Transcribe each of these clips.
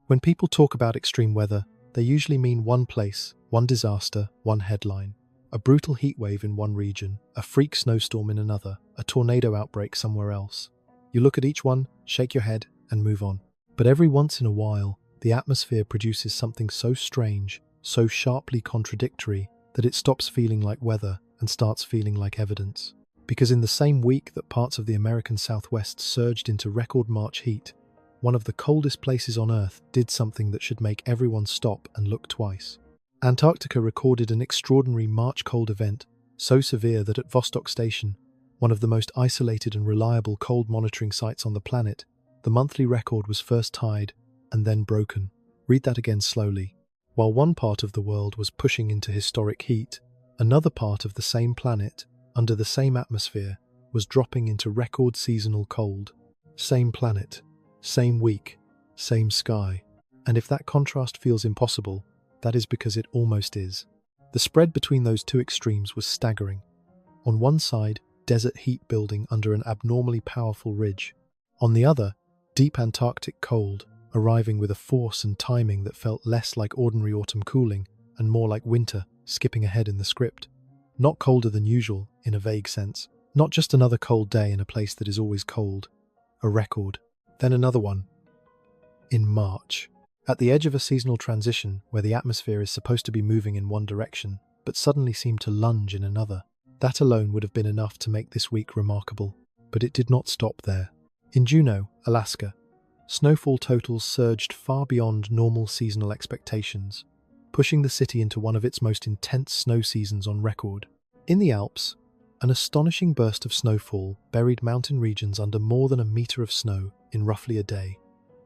When people talk about extreme weather, they usually mean one place, one disaster, one headline. A brutal heatwave in one region, a freak snowstorm in another, a tornado outbreak somewhere else. You look at each one, shake your head, and move on. But every once in a while, the atmosphere produces something so strange, so sharply contradictory, that it stops feeling like weather and starts feeling like evidence. Because in the same week that parts of the American Southwest surged into record March heat, one of the coldest places on Earth did something that should make everyone stop and look twice. Antarctica recorded an extraordinary March cold event, so severe that at Vostok Station, one of the most isolated and reliable cold monitoring sites on the planet, the monthly record was first tied and then broken. Read that again slowly. While one part of the world was pushing into historic heat, another part of the same planet, under the same atmosphere, was dropping into record seasonal cold. Same planet, same week, same sky. And if that contrast feels impossible, that is because it almost is. The spread between those two extremes was staggering. On one side, desert heat building under an abnormally powerful ridge. On the other, deep Antarctic cold, arriving with a force and timing that felt less like ordinary autumn cooling and more like winter, skipping ahead in the script. Not colder than usual, in a vague sense. Not just another cold day in a place that is always cold. A record. Then another one. In March. At the edge of a seasonal transition where the atmosphere is supposed to be moving in one direction, but suddenly seemed to lunge in another. That alone would have been enough to make this week remarkable. But it did not stop there. In Juneau, Alaska, snowfall totals surged far beyond normal seasonal expectations, pushing the city into one of its most intense snow seasons on record. In the Alps, an astonishing burst of snowfall buried mountain regions under more than a meter of snow in roughly a day,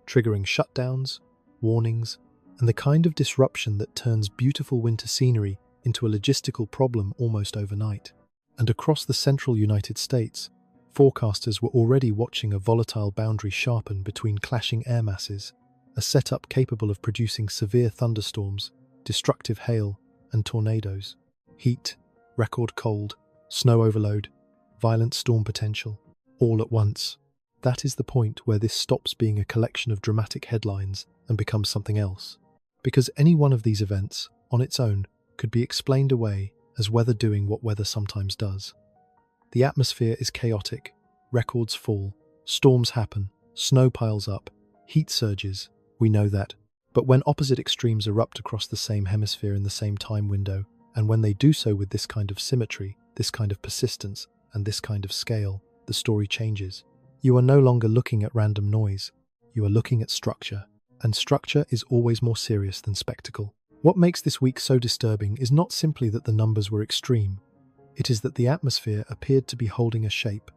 triggering shutdowns, warnings, and the kind of disruption that turns beautiful winter scenery into a logistical problem almost overnight. And across the central United States, forecasters were already watching a volatile boundary sharpen between clashing air masses, a setup capable of producing severe thunderstorms, destructive hail, and tornadoes. Heat, record cold, snow overload, violent storm potential, all at once. That is the point where this stops being a collection of dramatic headlines and becomes something else. Because any one of these events, on its own, could be explained away as weather doing what weather sometimes does. The atmosphere is chaotic, records fall, storms happen, snow piles up, heat surges, we know that. But when opposite extremes erupt across the same hemisphere in the same time window, and when they do so with this kind of symmetry, this kind of persistence, and this kind of scale, the story changes. You are no longer looking at random noise, you are looking at structure. And structure is always more serious than spectacle. What makes this week so disturbing is not simply that the numbers were extreme. It is that the atmosphere appeared to be holding a shape,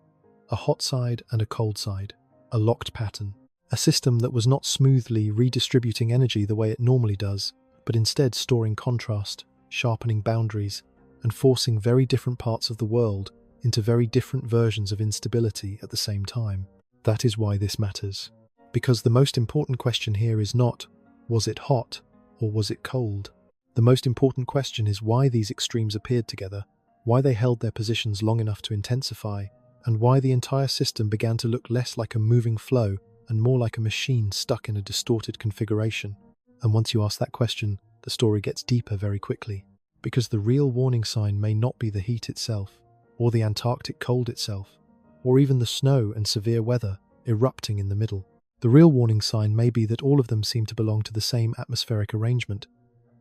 a hot side and a cold side, a locked pattern, a system that was not smoothly redistributing energy the way it normally does, but instead storing contrast, sharpening boundaries, and forcing very different parts of the world into very different versions of instability at the same time. That is why this matters. Because the most important question here is not, was it hot or was it cold? The most important question is why these extremes appeared together, why they held their positions long enough to intensify, and why the entire system began to look less like a moving flow and more like a machine stuck in a distorted configuration. And once you ask that question, the story gets deeper very quickly. Because the real warning sign may not be the heat itself, or the Antarctic cold itself, or even the snow and severe weather erupting in the middle. The real warning sign may be that all of them seem to belong to the same atmospheric arrangement,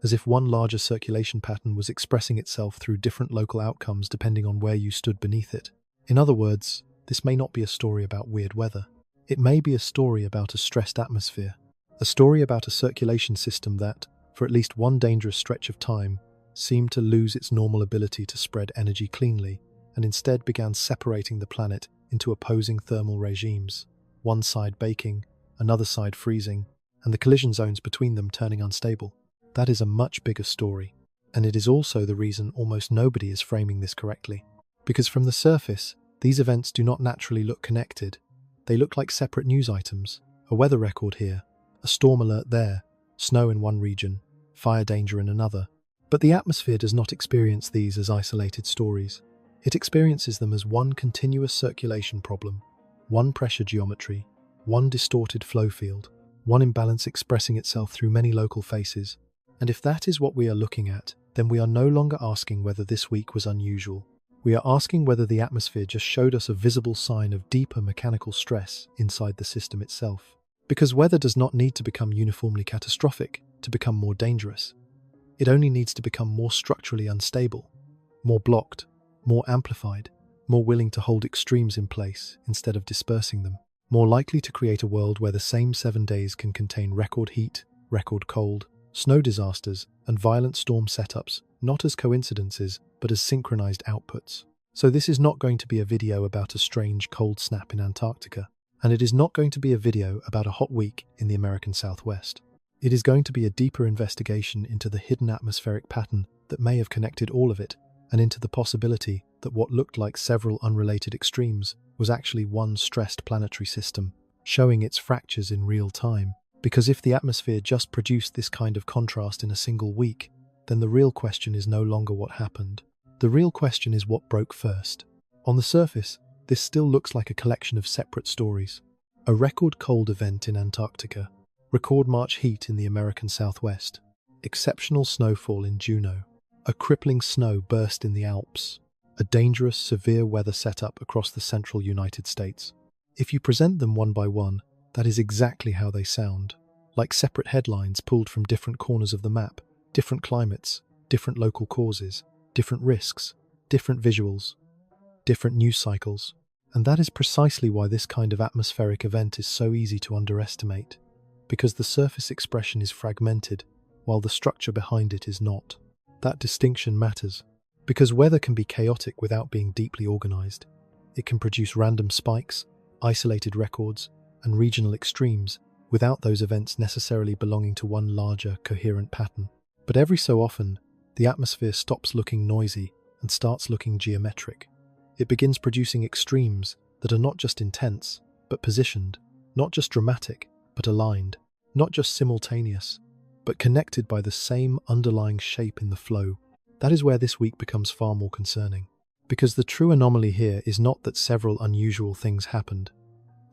as if one larger circulation pattern was expressing itself through different local outcomes depending on where you stood beneath it. In other words, this may not be a story about weird weather. It may be a story about a stressed atmosphere, a story about a circulation system that, for at least one dangerous stretch of time, seemed to lose its normal ability to spread energy cleanly, and instead began separating the planet into opposing thermal regimes. One side baking, another side freezing, and the collision zones between them turning unstable. That is a much bigger story, and it is also the reason almost nobody is framing this correctly. Because from the surface, these events do not naturally look connected. They look like separate news items, a weather record here, a storm alert there, snow in one region, fire danger in another. But the atmosphere does not experience these as isolated stories. It experiences them as one continuous circulation problem, one pressure geometry, one distorted flow field. one imbalance expressing itself through many local faces. And if that is what we are looking at, then we are no longer asking whether this week was unusual. We are asking whether the atmosphere just showed us a visible sign of deeper mechanical stress inside the system itself. Because weather does not need to become uniformly catastrophic to become more dangerous. It only needs to become more structurally unstable, more blocked, more amplified, more willing to hold extremes in place instead of dispersing them, more likely to create a world where the same 7 days can contain record heat, record cold, snow disasters, and violent storm setups, not as coincidences, but as synchronized outputs. So this is not going to be a video about a strange cold snap in Antarctica, and it is not going to be a video about a hot week in the American Southwest. It is going to be a deeper investigation into the hidden atmospheric pattern that may have connected all of it, and into the possibility that what looked like several unrelated extremes was actually one stressed planetary system, showing its fractures in real time. Because if the atmosphere just produced this kind of contrast in a single week, then the real question is no longer what happened. The real question is what broke first. On the surface, this still looks like a collection of separate stories. A record cold event in Antarctica, record March heat in the American Southwest, exceptional snowfall in Juneau, a crippling snow burst in the Alps, a dangerous, severe weather setup across the central United States. If you present them one by one, that is exactly how they sound, like separate headlines pulled from different corners of the map, different climates, different local causes, different risks, different visuals, different news cycles. And that is precisely why this kind of atmospheric event is so easy to underestimate, because the surface expression is fragmented, while the structure behind it is not. That distinction matters, because weather can be chaotic without being deeply organized. It can produce random spikes, isolated records, and regional extremes, without those events necessarily belonging to one larger, coherent pattern. But every so often, the atmosphere stops looking noisy and starts looking geometric. It begins producing extremes that are not just intense, but positioned, not just dramatic, but aligned, not just simultaneous, but connected by the same underlying shape in the flow. That is where this week becomes far more concerning. Because the true anomaly here is not that several unusual things happened.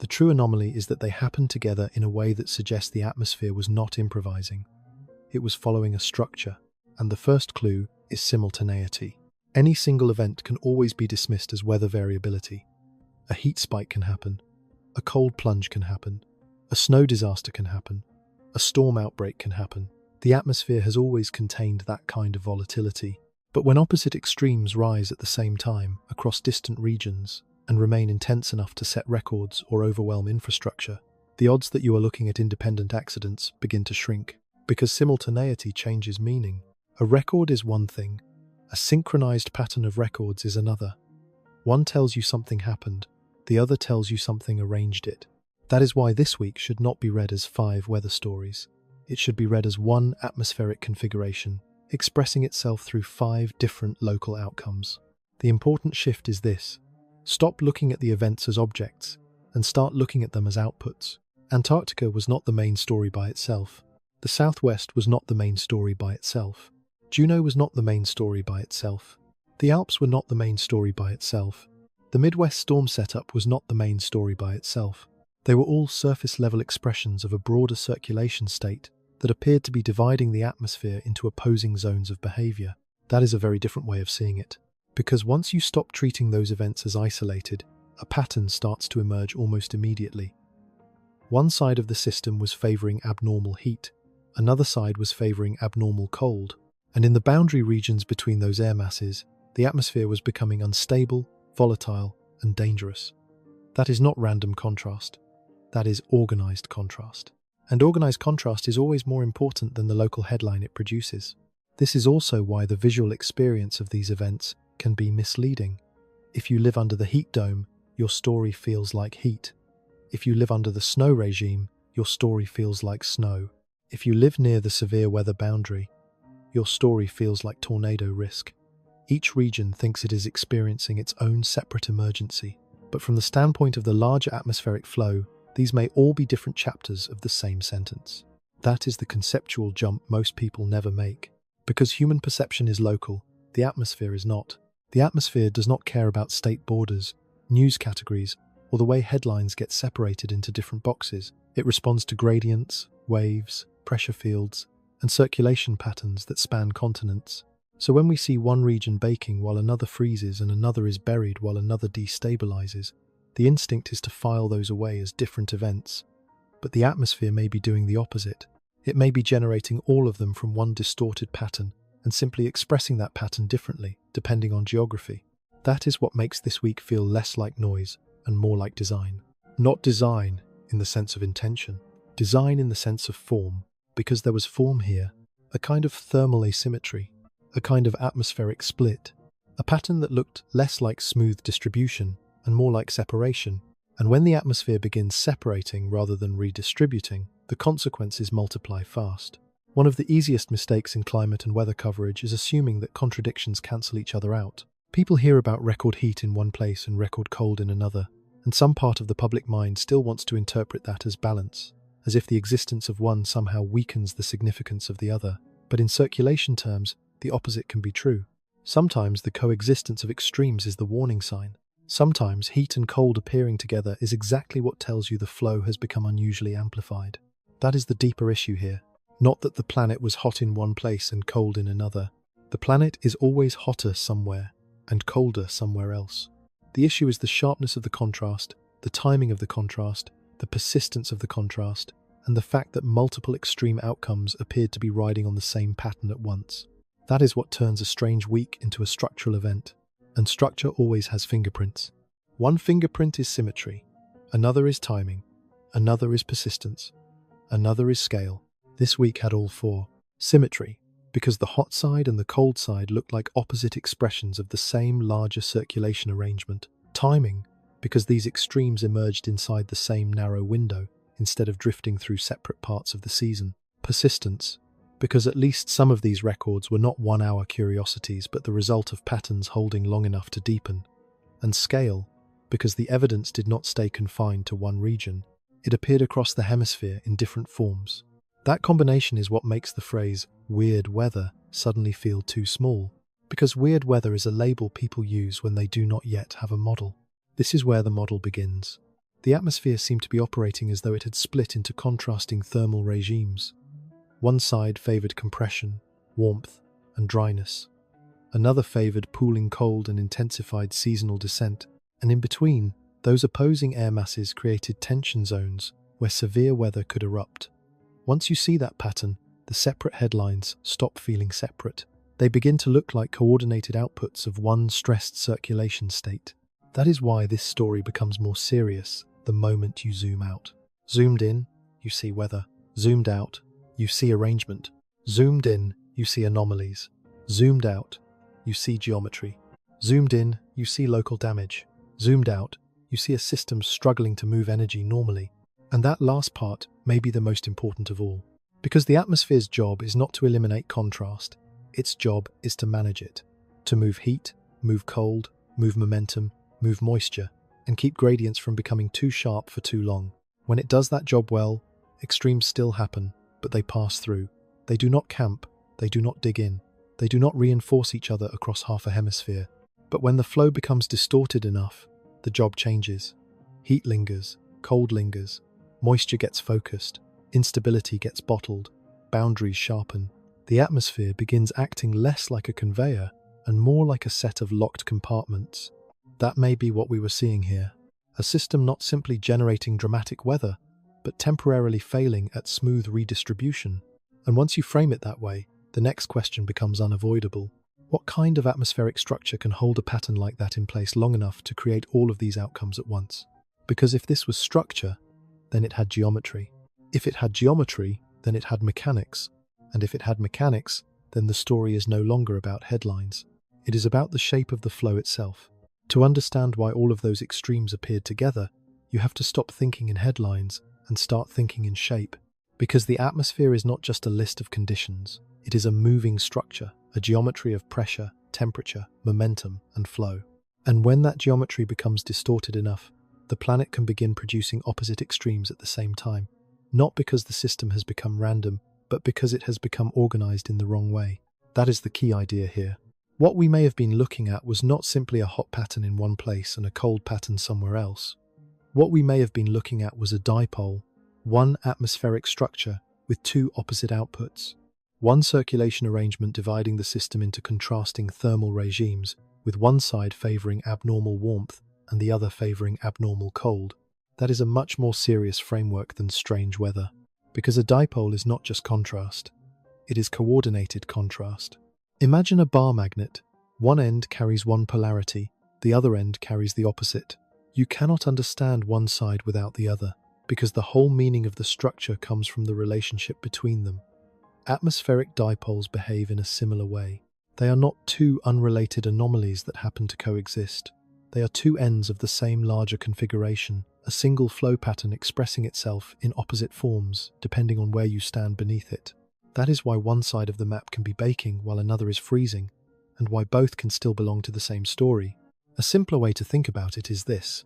The true anomaly is that they happened together in a way that suggests the atmosphere was not improvising. It was following a structure, and the first clue is simultaneity. Any single event can always be dismissed as weather variability. A heat spike can happen, a cold plunge can happen, a snow disaster can happen, a storm outbreak can happen. The atmosphere has always contained that kind of volatility. But when opposite extremes rise at the same time across distant regions, and remain intense enough to set records or overwhelm infrastructure, the odds that you are looking at independent accidents begin to shrink, because simultaneity changes meaning. A record is one thing, a synchronized pattern of records is another. One tells you something happened, the other tells you something arranged it. That is why this week should not be read as 5 weather stories. It should be read as one atmospheric configuration, expressing itself through 5 different local outcomes. The important shift is this. Stop looking at the events as objects and start looking at them as outputs. Antarctica was not the main story by itself. The Southwest was not the main story by itself. Juneau was not the main story by itself. The Alps were not the main story by itself. The Midwest storm setup was not the main story by itself. They were all surface-level expressions of a broader circulation state that appeared to be dividing the atmosphere into opposing zones of behavior. That is a very different way of seeing it. Because once you stop treating those events as isolated, a pattern starts to emerge almost immediately. One side of the system was favoring abnormal heat, another side was favoring abnormal cold, and in the boundary regions between those air masses, the atmosphere was becoming unstable, volatile, and dangerous. That is not random contrast. That is organized contrast. And organized contrast is always more important than the local headline it produces. This is also why the visual experience of these events can be misleading. If you live under the heat dome, your story feels like heat. If you live under the snow regime, your story feels like snow. If you live near the severe weather boundary, your story feels like tornado risk. Each region thinks it is experiencing its own separate emergency, but from the standpoint of the larger atmospheric flow, these may all be different chapters of the same sentence. That is the conceptual jump most people never make. Because human perception is local, the atmosphere is not. The atmosphere does not care about state borders, news categories, or the way headlines get separated into different boxes. It responds to gradients, waves, pressure fields, and circulation patterns that span continents. So when we see one region baking while another freezes and another is buried while another destabilizes, the instinct is to file those away as different events. But the atmosphere may be doing the opposite. It may be generating all of them from one distorted pattern and simply expressing that pattern differently, depending on geography. That is what makes this week feel less like noise and more like design. Not design in the sense of intention, design in the sense of form, because there was form here, a kind of thermal asymmetry, a kind of atmospheric split, a pattern that looked less like smooth distribution and more like separation. And when the atmosphere begins separating rather than redistributing, the consequences multiply fast. One of the easiest mistakes in climate and weather coverage is assuming that contradictions cancel each other out. People hear about record heat in one place and record cold in another, and some part of the public mind still wants to interpret that as balance, as if the existence of one somehow weakens the significance of the other. But in circulation terms, the opposite can be true. Sometimes the coexistence of extremes is the warning sign. Sometimes heat and cold appearing together is exactly what tells you the flow has become unusually amplified. That is the deeper issue here. Not that the planet was hot in one place and cold in another. The planet is always hotter somewhere and colder somewhere else. The issue is the sharpness of the contrast, the timing of the contrast, the persistence of the contrast, and the fact that multiple extreme outcomes appeared to be riding on the same pattern at once. That is what turns a strange week into a structural event. And structure always has fingerprints. One fingerprint is symmetry, another is timing, another is persistence, another is scale. This week had all four. Symmetry, because the hot side and the cold side looked like opposite expressions of the same larger circulation arrangement. Timing, because these extremes emerged inside the same narrow window instead of drifting through separate parts of the season. Persistence, because at least some of these records were not one-hour curiosities but the result of patterns holding long enough to deepen. And scale, because the evidence did not stay confined to one region. It appeared across the hemisphere in different forms. That combination is what makes the phrase weird weather suddenly feel too small, because weird weather is a label people use when they do not yet have a model. This is where the model begins. The atmosphere seemed to be operating as though it had split into contrasting thermal regimes. One side favoured compression, warmth, and dryness. Another favoured pooling cold and intensified seasonal descent, and in between, those opposing air masses created tension zones where severe weather could erupt. Once you see that pattern, the separate headlines stop feeling separate. They begin to look like coordinated outputs of one stressed circulation state. That is why this story becomes more serious the moment you zoom out. Zoomed in, you see weather. Zoomed out, you see arrangement. Zoomed in, you see anomalies. Zoomed out, you see geometry. Zoomed in, you see local damage. Zoomed out, you see a system struggling to move energy normally. And that last part may be the most important of all. Because the atmosphere's job is not to eliminate contrast, its job is to manage it. To move heat, move cold, move momentum, move moisture, and keep gradients from becoming too sharp for too long. When it does that job well, extremes still happen, but they pass through. They do not camp, they do not dig in, they do not reinforce each other across half a hemisphere. But when the flow becomes distorted enough, the job changes. Heat lingers, cold lingers, moisture gets focused, instability gets bottled, boundaries sharpen. The atmosphere begins acting less like a conveyor and more like a set of locked compartments. That may be what we were seeing here. A system not simply generating dramatic weather, but temporarily failing at smooth redistribution. And once you frame it that way, the next question becomes unavoidable. What kind of atmospheric structure can hold a pattern like that in place long enough to create all of these outcomes at once? Because if this was structure, then it had geometry. If it had geometry, then it had mechanics. And if it had mechanics, then the story is no longer about headlines. It is about the shape of the flow itself. To understand why all of those extremes appeared together, you have to stop thinking in headlines and start thinking in shape. Because the atmosphere is not just a list of conditions, it is a moving structure, a geometry of pressure, temperature, momentum, and flow. And when that geometry becomes distorted enough, the planet can begin producing opposite extremes at the same time. Not because the system has become random, but because it has become organized in the wrong way. That is the key idea here. What we may have been looking at was not simply a hot pattern in one place and a cold pattern somewhere else. What we may have been looking at was a dipole, one atmospheric structure with two opposite outputs. One circulation arrangement dividing the system into contrasting thermal regimes, with one side favoring abnormal warmth and the other favoring abnormal cold. That is a much more serious framework than strange weather, because a dipole is not just contrast, it is coordinated contrast. Imagine a bar magnet. One end carries one polarity, the other end carries the opposite. You cannot understand one side without the other, because the whole meaning of the structure comes from the relationship between them. Atmospheric dipoles behave in a similar way. They are not two unrelated anomalies that happen to coexist. They are two ends of the same larger configuration, a single flow pattern expressing itself in opposite forms, depending on where you stand beneath it. That is why one side of the map can be baking while another is freezing, and why both can still belong to the same story. A simpler way to think about it is this: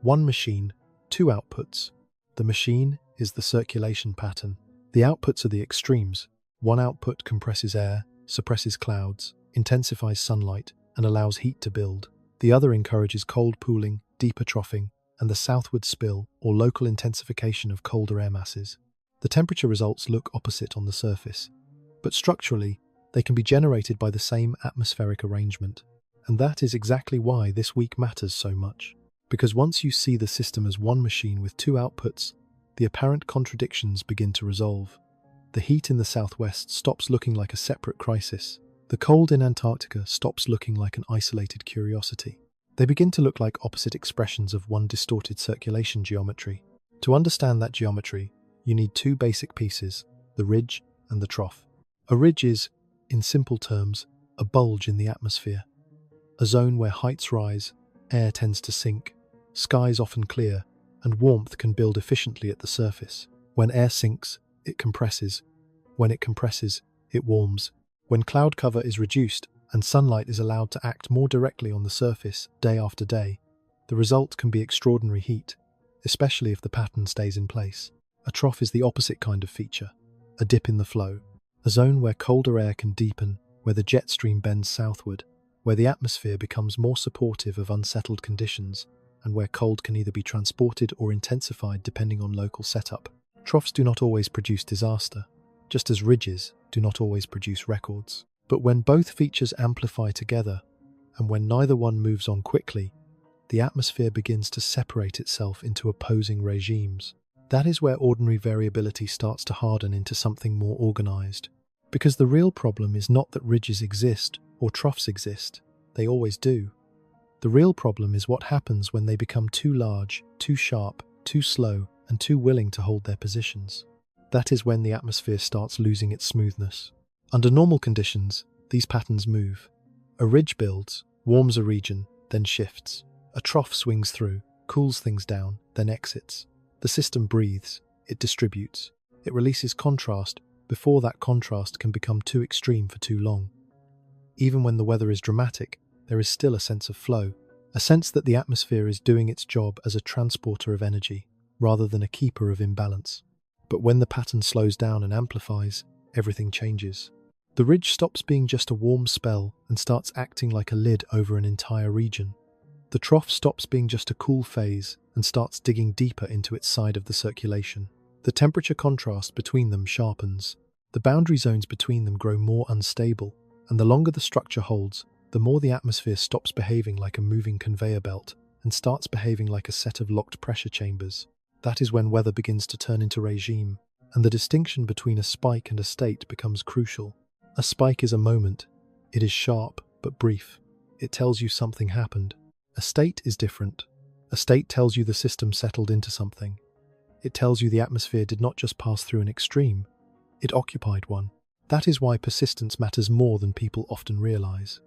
one machine, two outputs. The machine is the circulation pattern. The outputs are the extremes. One output compresses air, suppresses clouds, intensifies sunlight, and allows heat to build. The other encourages cold pooling, deeper troughing, and the southward spill or local intensification of colder air masses. The temperature results look opposite on the surface, but structurally, they can be generated by the same atmospheric arrangement. And that is exactly why this week matters so much. Because once you see the system as one machine with two outputs, the apparent contradictions begin to resolve. The heat in the southwest stops looking like a separate crisis. The cold in Antarctica stops looking like an isolated curiosity. They begin to look like opposite expressions of one distorted circulation geometry. To understand that geometry, you need two basic pieces, the ridge and the trough. A ridge is, in simple terms, a bulge in the atmosphere. A zone where heights rise, air tends to sink, skies often clear, and warmth can build efficiently at the surface. When air sinks, it compresses. When it compresses, it warms. When cloud cover is reduced and sunlight is allowed to act more directly on the surface day after day, the result can be extraordinary heat, especially if the pattern stays in place. A trough is the opposite kind of feature, a dip in the flow, a zone where colder air can deepen, where the jet stream bends southward, where the atmosphere becomes more supportive of unsettled conditions, and where cold can either be transported or intensified depending on local setup. Troughs do not always produce disaster, just as ridges do not always produce records. But when both features amplify together, and when neither one moves on quickly, the atmosphere begins to separate itself into opposing regimes. That is where ordinary variability starts to harden into something more organized. Because the real problem is not that ridges exist or troughs exist, they always do. The real problem is what happens when they become too large, too sharp, too slow, and too willing to hold their positions. That is when the atmosphere starts losing its smoothness. Under normal conditions, these patterns move. A ridge builds, warms a region, then shifts. A trough swings through, cools things down, then exits. The system breathes, it distributes, it releases contrast before that contrast can become too extreme for too long. Even when the weather is dramatic, there is still a sense of flow, a sense that the atmosphere is doing its job as a transporter of energy, rather than a keeper of imbalance. But when the pattern slows down and amplifies, everything changes. The ridge stops being just a warm spell and starts acting like a lid over an entire region. The trough stops being just a cool phase and starts digging deeper into its side of the circulation. The temperature contrast between them sharpens. The boundary zones between them grow more unstable, and the longer the structure holds, the more the atmosphere stops behaving like a moving conveyor belt and starts behaving like a set of locked pressure chambers. That is when weather begins to turn into regime, and the distinction between a spike and a state becomes crucial. A spike is a moment. It is sharp, but brief. It tells you something happened. A state is different. A state tells you the system settled into something. It tells you the atmosphere did not just pass through an extreme, it occupied one. That is why persistence matters more than people often realize.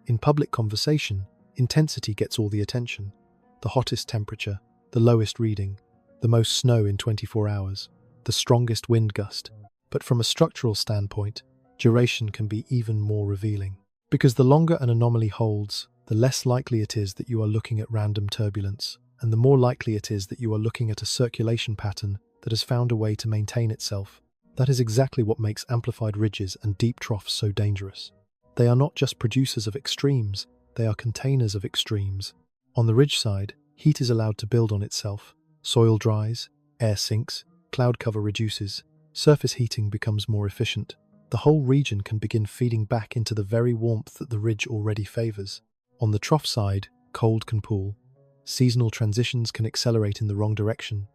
In public conversation, intensity gets all the attention. The hottest temperature, the lowest reading, the most snow in 24 hours, the strongest wind gust. But from a structural standpoint, duration can be even more revealing. Because the longer an anomaly holds, the less likely it is that you are looking at random turbulence, and the more likely it is that you are looking at a circulation pattern that has found a way to maintain itself. That is exactly what makes amplified ridges and deep troughs so dangerous. They are not just producers of extremes, they are containers of extremes. On the ridge side, heat is allowed to build on itself. Soil dries, air sinks, cloud cover reduces, surface heating becomes more efficient. The whole region can begin feeding back into the very warmth that the ridge already favors. On the trough side, cold can pool. Seasonal transitions can accelerate in the wrong direction.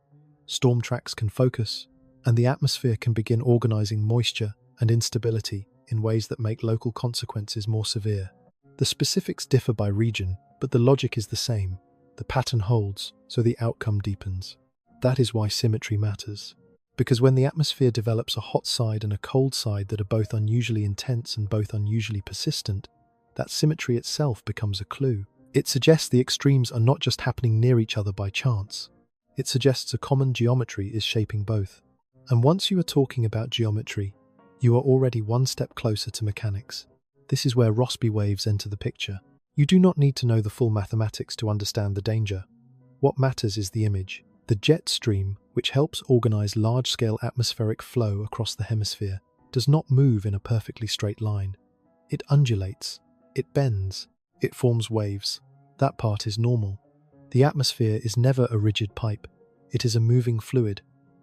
Storm tracks can focus, and the atmosphere can begin organizing moisture and instability in ways that make local consequences more severe. The specifics differ by region, but the logic is the same. The pattern holds, so the outcome deepens. That is why symmetry matters. Because when the atmosphere develops a hot side and a cold side that are both unusually intense and both unusually persistent, that symmetry itself becomes a clue. It suggests the extremes are not just happening near each other by chance. It suggests a common geometry is shaping both. And once you are talking about geometry, you are already one step closer to mechanics. This is where Rossby waves enter the picture. You do not need to know the full mathematics to understand the danger. What matters is the image. The jet stream, which helps organize large-scale atmospheric flow across the hemisphere, does not move in a perfectly straight line. It undulates, it bends, it forms waves. That part is normal. The atmosphere is never a rigid pipe. It is a moving fluid,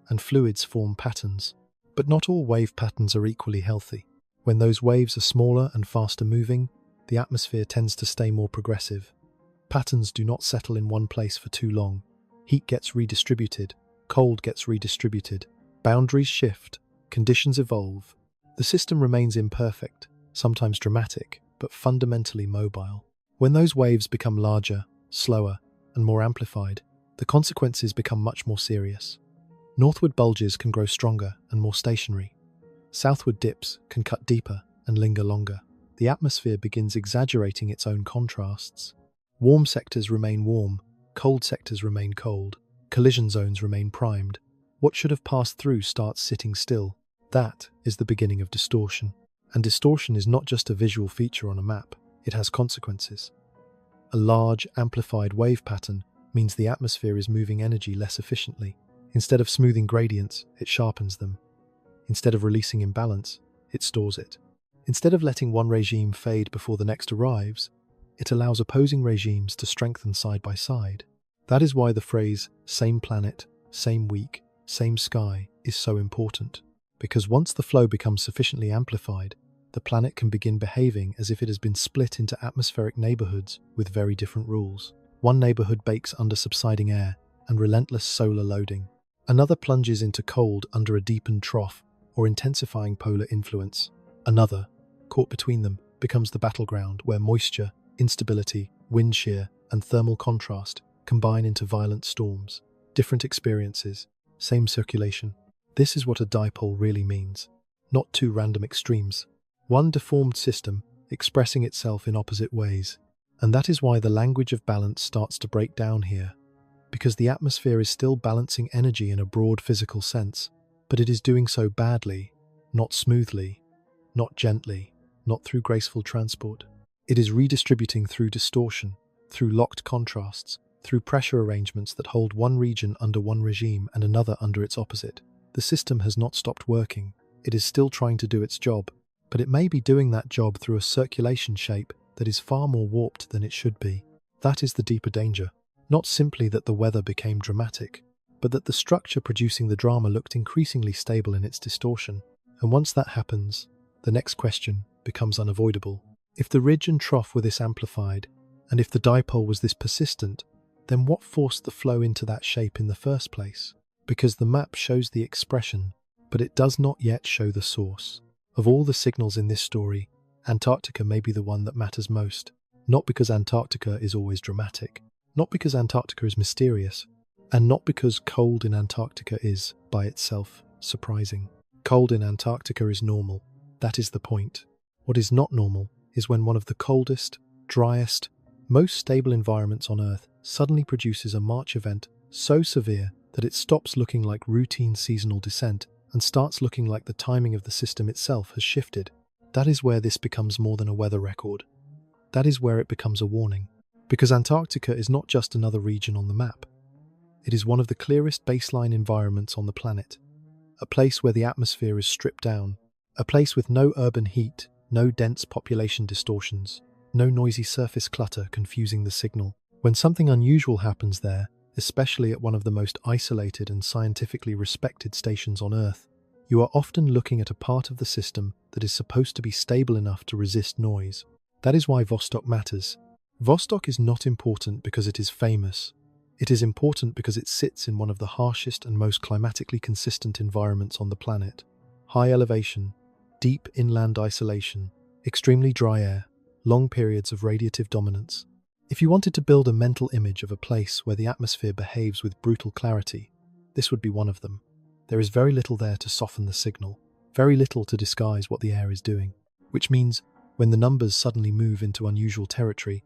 and fluids form patterns. But not all wave patterns are equally healthy. When those waves are smaller and faster moving, the atmosphere tends to stay more progressive. Patterns do not settle in one place for too long. Heat gets redistributed, cold gets redistributed, boundaries shift, conditions evolve. The system remains imperfect, sometimes dramatic, but fundamentally mobile. When those waves become larger, slower, and more amplified, the consequences become much more serious. Northward bulges can grow stronger and more stationary. Southward dips can cut deeper and linger longer. The atmosphere begins exaggerating its own contrasts. Warm sectors remain warm, cold sectors remain cold, collision zones remain primed. What should have passed through starts sitting still. That is the beginning of distortion. And distortion is not just a visual feature on a map, it has consequences. A large, amplified wave pattern means the atmosphere is moving energy less efficiently. Instead of smoothing gradients, it sharpens them. Instead of releasing imbalance, it stores it. Instead of letting one regime fade before the next arrives, it allows opposing regimes to strengthen side by side. That is why the phrase, same planet, same week, same sky, is so important. Because once the flow becomes sufficiently amplified, the planet can begin behaving as if it has been split into atmospheric neighborhoods with very different rules. One neighborhood bakes under subsiding air and relentless solar loading. Another plunges into cold under a deepened trough or intensifying polar influence. Another, caught between them, becomes the battleground where moisture, instability, wind shear, and thermal contrast combine into violent storms. Different experiences, same circulation. This is what a dipole really means. Not two random extremes. One deformed system expressing itself in opposite ways. And that is why the language of balance starts to break down here. Because the atmosphere is still balancing energy in a broad physical sense, but it is doing so badly, not smoothly, not gently, not through graceful transport. It is redistributing through distortion, through locked contrasts, through pressure arrangements that hold one region under one regime and another under its opposite. The system has not stopped working. It is still trying to do its job, but it may be doing that job through a circulation shape that is far more warped than it should be. That is the deeper danger. Not simply that the weather became dramatic, but that the structure producing the drama looked increasingly stable in its distortion. And once that happens, the next question becomes unavoidable. If the ridge and trough were this amplified, and if the dipole was this persistent, then what forced the flow into that shape in the first place? Because the map shows the expression, but it does not yet show the source. Of all the signals in this story, Antarctica may be the one that matters most. Not because Antarctica is always dramatic, not because Antarctica is mysterious, and not because cold in Antarctica is, by itself, surprising. Cold in Antarctica is normal. That is the point. What is not normal is when one of the coldest, driest, most stable environments on Earth suddenly produces a March event so severe that it stops looking like routine seasonal descent and starts looking like the timing of the system itself has shifted. That is where this becomes more than a weather record. That is where it becomes a warning. Because Antarctica is not just another region on the map. It is one of the clearest baseline environments on the planet. A place where the atmosphere is stripped down. A place with no urban heat, no dense population distortions, no noisy surface clutter confusing the signal. When something unusual happens there, especially at one of the most isolated and scientifically respected stations on Earth, You are often looking at a part of the system that is supposed to be stable enough to resist noise. That is why Vostok matters. Vostok is not important because it is famous. It is important because it sits in one of the harshest and most climatically consistent environments on the planet. High elevation, deep inland isolation, extremely dry air, long periods of radiative dominance. If you wanted to build a mental image of a place where the atmosphere behaves with brutal clarity, this would be one of them. There is very little there to soften the signal, very little to disguise what the air is doing, which means when the numbers suddenly move into unusual territory,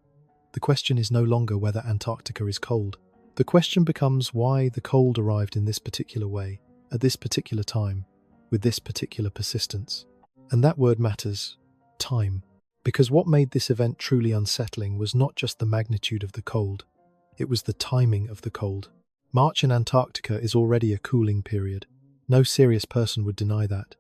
the question is no longer whether Antarctica is cold. The question becomes why the cold arrived in this particular way, at this particular time, with this particular persistence. And that word matters: time. Because what made this event truly unsettling was not just the magnitude of the cold, it was the timing of the cold. March in Antarctica is already a cooling period. No serious person would deny that.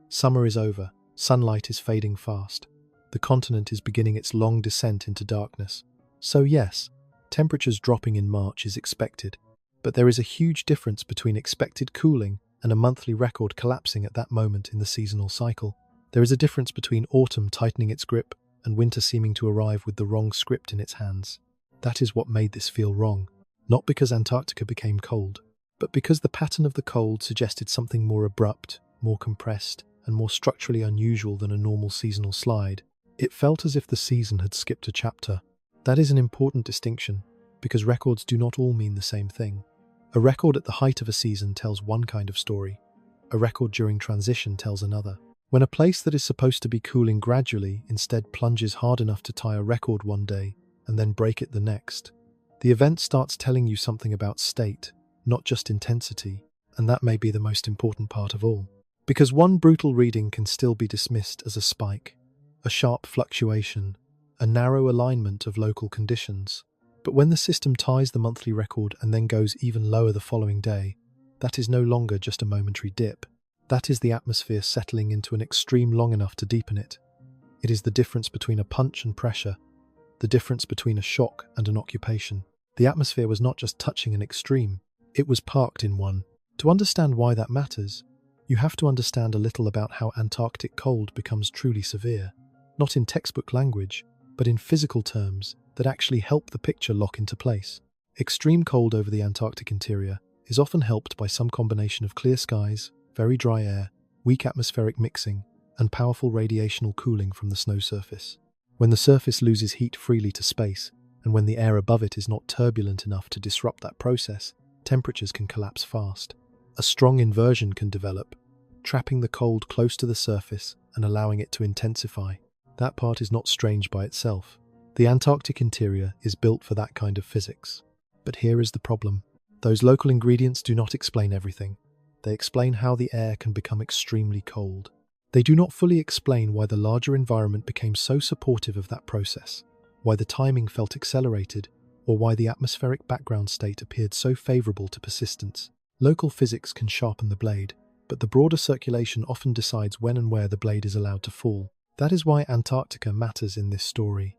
Summer is over, sunlight is fading fast. The continent is beginning its long descent into darkness. So yes, temperatures dropping in March is expected, but there is a huge difference between expected cooling and a monthly record collapsing at that moment in the seasonal cycle. There is a difference between autumn tightening its grip and winter seeming to arrive with the wrong script in its hands. That is what made this feel wrong, not because Antarctica became cold, but because the pattern of the cold suggested something more abrupt, more compressed, and more structurally unusual than a normal seasonal slide. It felt as if the season had skipped a chapter. That is an important distinction, because records do not all mean the same thing. A record at the height of a season tells one kind of story. A record during transition tells another. When a place that is supposed to be cooling gradually instead plunges hard enough to tie a record one day and then break it the next, the event starts telling you something about state, not just intensity, and that may be the most important part of all. Because one brutal reading can still be dismissed as a spike, a sharp fluctuation, a narrow alignment of local conditions. But when the system ties the monthly record and then goes even lower the following day, that is no longer just a momentary dip. That is the atmosphere settling into an extreme long enough to deepen it. It is the difference between a punch and pressure, the difference between a shock and an occupation. The atmosphere was not just touching an extreme, it was parked in one. To understand why that matters, you have to understand a little about how Antarctic cold becomes truly severe, not in textbook language, but in physical terms that actually help the picture lock into place. Extreme cold over the Antarctic interior is often helped by some combination of clear skies, very dry air, weak atmospheric mixing, and powerful radiational cooling from the snow surface. When the surface loses heat freely to space, and when the air above it is not turbulent enough to disrupt that process, temperatures can collapse fast. A strong inversion can develop, trapping the cold close to the surface and allowing it to intensify. That part is not strange by itself. The Antarctic interior is built for that kind of physics. But here is the problem. Those local ingredients do not explain everything. They explain how the air can become extremely cold. They do not fully explain why the larger environment became so supportive of that process, why the timing felt accelerated, or why the atmospheric background state appeared so favorable to persistence. Local physics can sharpen the blade, but the broader circulation often decides when and where the blade is allowed to fall. That is why Antarctica matters in this story,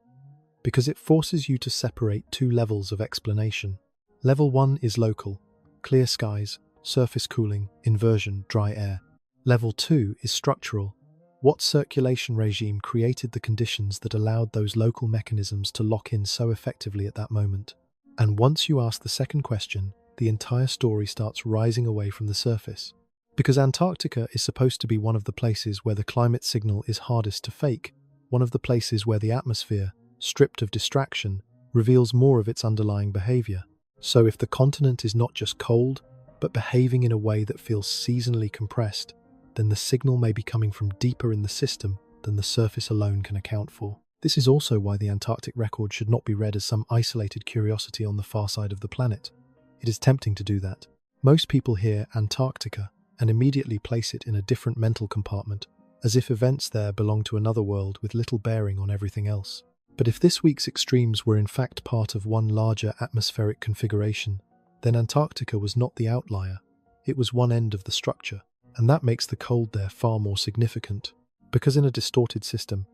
because it forces you to separate two levels of explanation. Level 1 is local, clear skies, surface cooling, inversion, dry air. Level 2 is structural. What circulation regime created the conditions that allowed those local mechanisms to lock in so effectively at that moment? And once you ask the second question, the entire story starts rising away from the surface. Because Antarctica is supposed to be one of the places where the climate signal is hardest to fake, one of the places where the atmosphere, stripped of distraction, reveals more of its underlying behavior. So if the continent is not just cold, but behaving in a way that feels seasonally compressed, then the signal may be coming from deeper in the system than the surface alone can account for. This is also why the Antarctic record should not be read as some isolated curiosity on the far side of the planet. It is tempting to do that. Most people hear Antarctica and immediately place it in a different mental compartment, as if events there belong to another world with little bearing on everything else. But if this week's extremes were in fact part of one larger atmospheric configuration, then Antarctica was not the outlier, it was one end of the structure, and that makes the cold there far more significant. Because in a distorted system,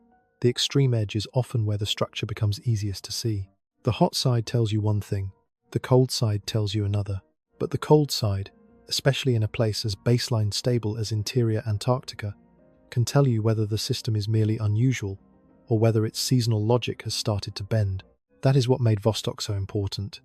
the extreme edge is often where the structure becomes easiest to see. The hot side tells you one thing, the cold side tells you another, but the cold side, especially in a place as baseline stable as interior Antarctica, can tell you whether the system is merely unusual or whether its seasonal logic has started to bend. That is what made Vostok so important.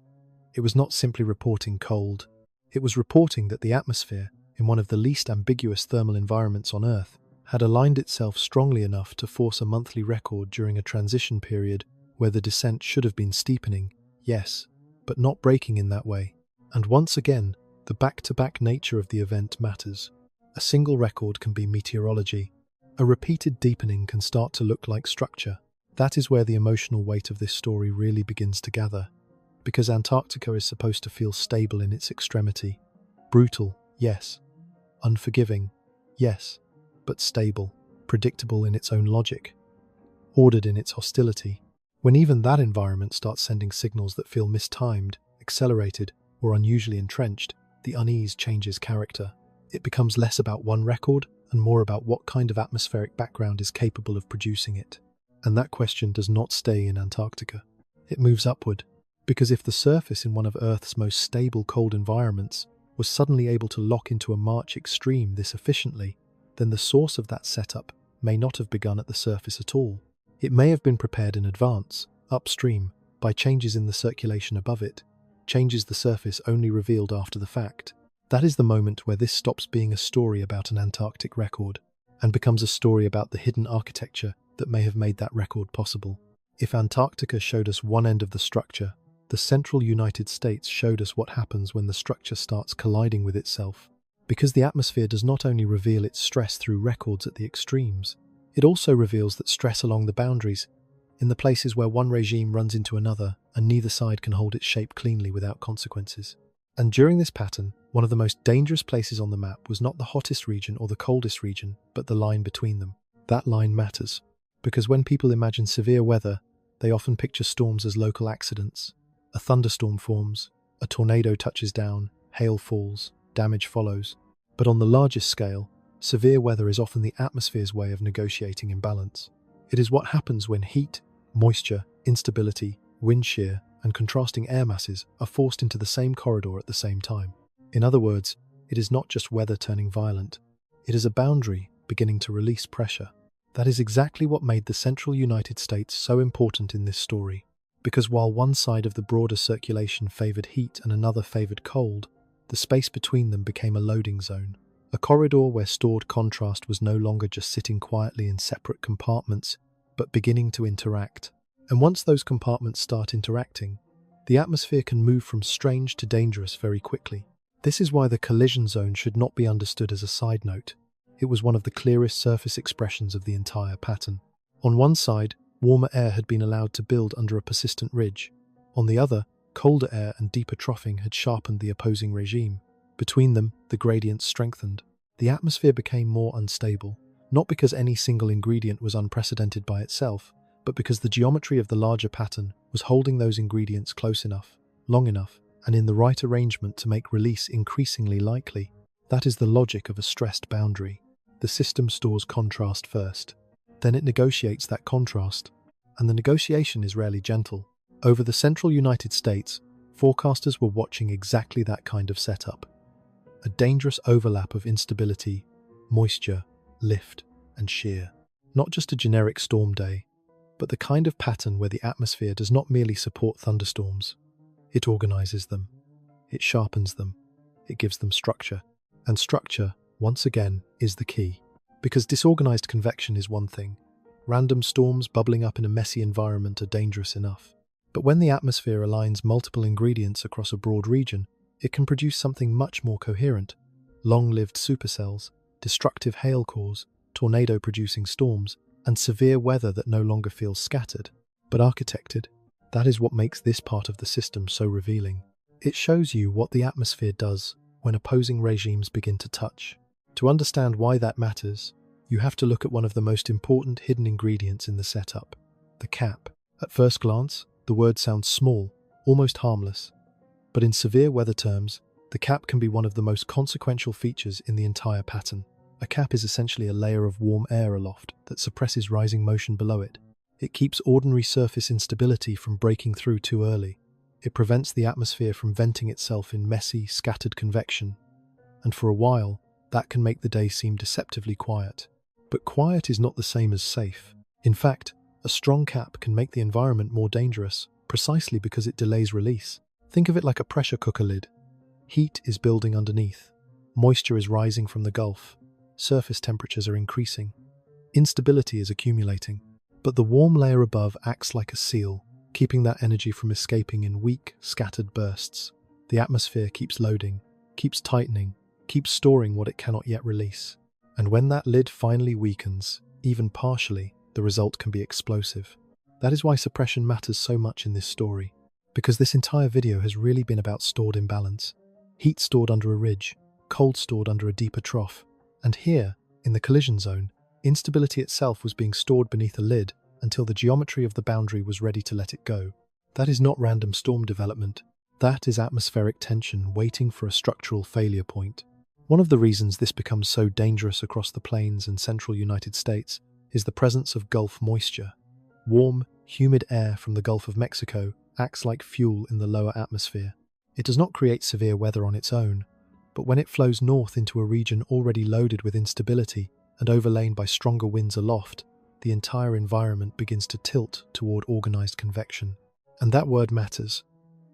It was not simply reporting cold. It was reporting that the atmosphere, in one of the least ambiguous thermal environments on Earth, had aligned itself strongly enough to force a monthly record during a transition period where the descent should have been steepening, yes, but not breaking in that way. And once again, the back-to-back nature of the event matters. A single record can be meteorology. A repeated deepening can start to look like structure. That is where the emotional weight of this story really begins to gather. Because Antarctica is supposed to feel stable in its extremity. Brutal, yes. Unforgiving, yes. But stable, predictable in its own logic. Ordered in its hostility. When even that environment starts sending signals that feel mistimed, accelerated, or unusually entrenched, the unease changes character. It becomes less about one record and more about what kind of atmospheric background is capable of producing it. And that question does not stay in Antarctica. It moves upward, because if the surface in one of Earth's most stable cold environments was suddenly able to lock into a March extreme this efficiently, then the source of that setup may not have begun at the surface at all. It may have been prepared in advance, upstream, by changes in the circulation above it, changes the surface only revealed after the fact. That is the moment where this stops being a story about an Antarctic record and becomes a story about the hidden architecture that may have made that record possible. If Antarctica showed us one end of the structure, the central United States showed us what happens when the structure starts colliding with itself. Because the atmosphere does not only reveal its stress through records at the extremes, it also reveals that stress along the boundaries, in the places where one regime runs into another and neither side can hold its shape cleanly without consequences. And during this pattern, one of the most dangerous places on the map was not the hottest region or the coldest region, but the line between them. That line matters, because when people imagine severe weather, they often picture storms as local accidents. A thunderstorm forms, a tornado touches down, hail falls, damage follows. But on the largest scale, severe weather is often the atmosphere's way of negotiating imbalance. It is what happens when heat, moisture, instability, wind shear, and contrasting air masses are forced into the same corridor at the same time. In other words, it is not just weather turning violent. It is a boundary beginning to release pressure. That is exactly what made the central United States so important in this story. Because while one side of the broader circulation favored heat and another favored cold, the space between them became a loading zone. A corridor where stored contrast was no longer just sitting quietly in separate compartments, but beginning to interact. And once those compartments start interacting, the atmosphere can move from strange to dangerous very quickly. This is why the collision zone should not be understood as a side note. It was one of the clearest surface expressions of the entire pattern. On one side, warmer air had been allowed to build under a persistent ridge. On the other, colder air and deeper troughing had sharpened the opposing regime. Between them, the gradients strengthened. The atmosphere became more unstable, not because any single ingredient was unprecedented by itself, but because the geometry of the larger pattern was holding those ingredients close enough, long enough, and in the right arrangement to make release increasingly likely. That is the logic of a stressed boundary. The system stores contrast first. Then it negotiates that contrast, and the negotiation is rarely gentle. Over the central United States, forecasters were watching exactly that kind of setup. A dangerous overlap of instability, moisture, lift, and shear. Not just a generic storm day, but the kind of pattern where the atmosphere does not merely support thunderstorms. It organizes them. It sharpens them. It gives them structure. And structure, once again, is the key. Because disorganized convection is one thing. Random storms bubbling up in a messy environment are dangerous enough. But when the atmosphere aligns multiple ingredients across a broad region, it can produce something much more coherent. Long-lived supercells, destructive hail cores, tornado-producing storms, and severe weather that no longer feels scattered, but architected. That is what makes this part of the system so revealing. It shows you what the atmosphere does when opposing regimes begin to touch. To understand why that matters, you have to look at one of the most important hidden ingredients in the setup, the cap. At first glance, the word sounds small, almost harmless. But in severe weather terms, the cap can be one of the most consequential features in the entire pattern. A cap is essentially a layer of warm air aloft that suppresses rising motion below it. It keeps ordinary surface instability from breaking through too early. It prevents the atmosphere from venting itself in messy, scattered convection. and for a while, that can make the day seem deceptively quiet. But quiet is not the same as safe. In fact, a strong cap can make the environment more dangerous, precisely because it delays release. Think of it like a pressure cooker lid. Heat is building underneath. Moisture is rising from the Gulf. Surface temperatures are increasing. Instability is accumulating. But the warm layer above acts like a seal, keeping that energy from escaping in weak, scattered bursts. The atmosphere keeps loading, keeps tightening, keeps storing what it cannot yet release. And when that lid finally weakens, even partially, the result can be explosive. That is why suppression matters so much in this story, because this entire video has really been about stored imbalance. Heat stored under a ridge, cold stored under a deeper trough, and here, in the collision zone, instability itself was being stored beneath a lid until the geometry of the boundary was ready to let it go. That is not random storm development. That is atmospheric tension waiting for a structural failure point. One of the reasons this becomes so dangerous across the plains and central United States is the presence of Gulf moisture. Warm, humid air from the Gulf of Mexico acts like fuel in the lower atmosphere. It does not create severe weather on its own, but when it flows north into a region already loaded with instability and overlain by stronger winds aloft, the entire environment begins to tilt toward organized convection. And that word matters.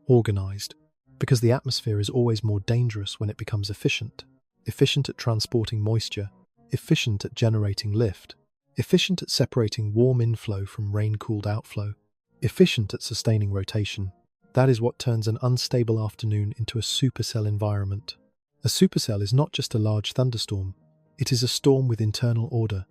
Organized. Because the atmosphere is always more dangerous when it becomes efficient. Efficient at transporting moisture. Efficient at generating lift. Efficient at separating warm inflow from rain-cooled outflow. Efficient at sustaining rotation. That is what turns an unstable afternoon into a supercell environment. A supercell is not just a large thunderstorm. It is a storm with internal order,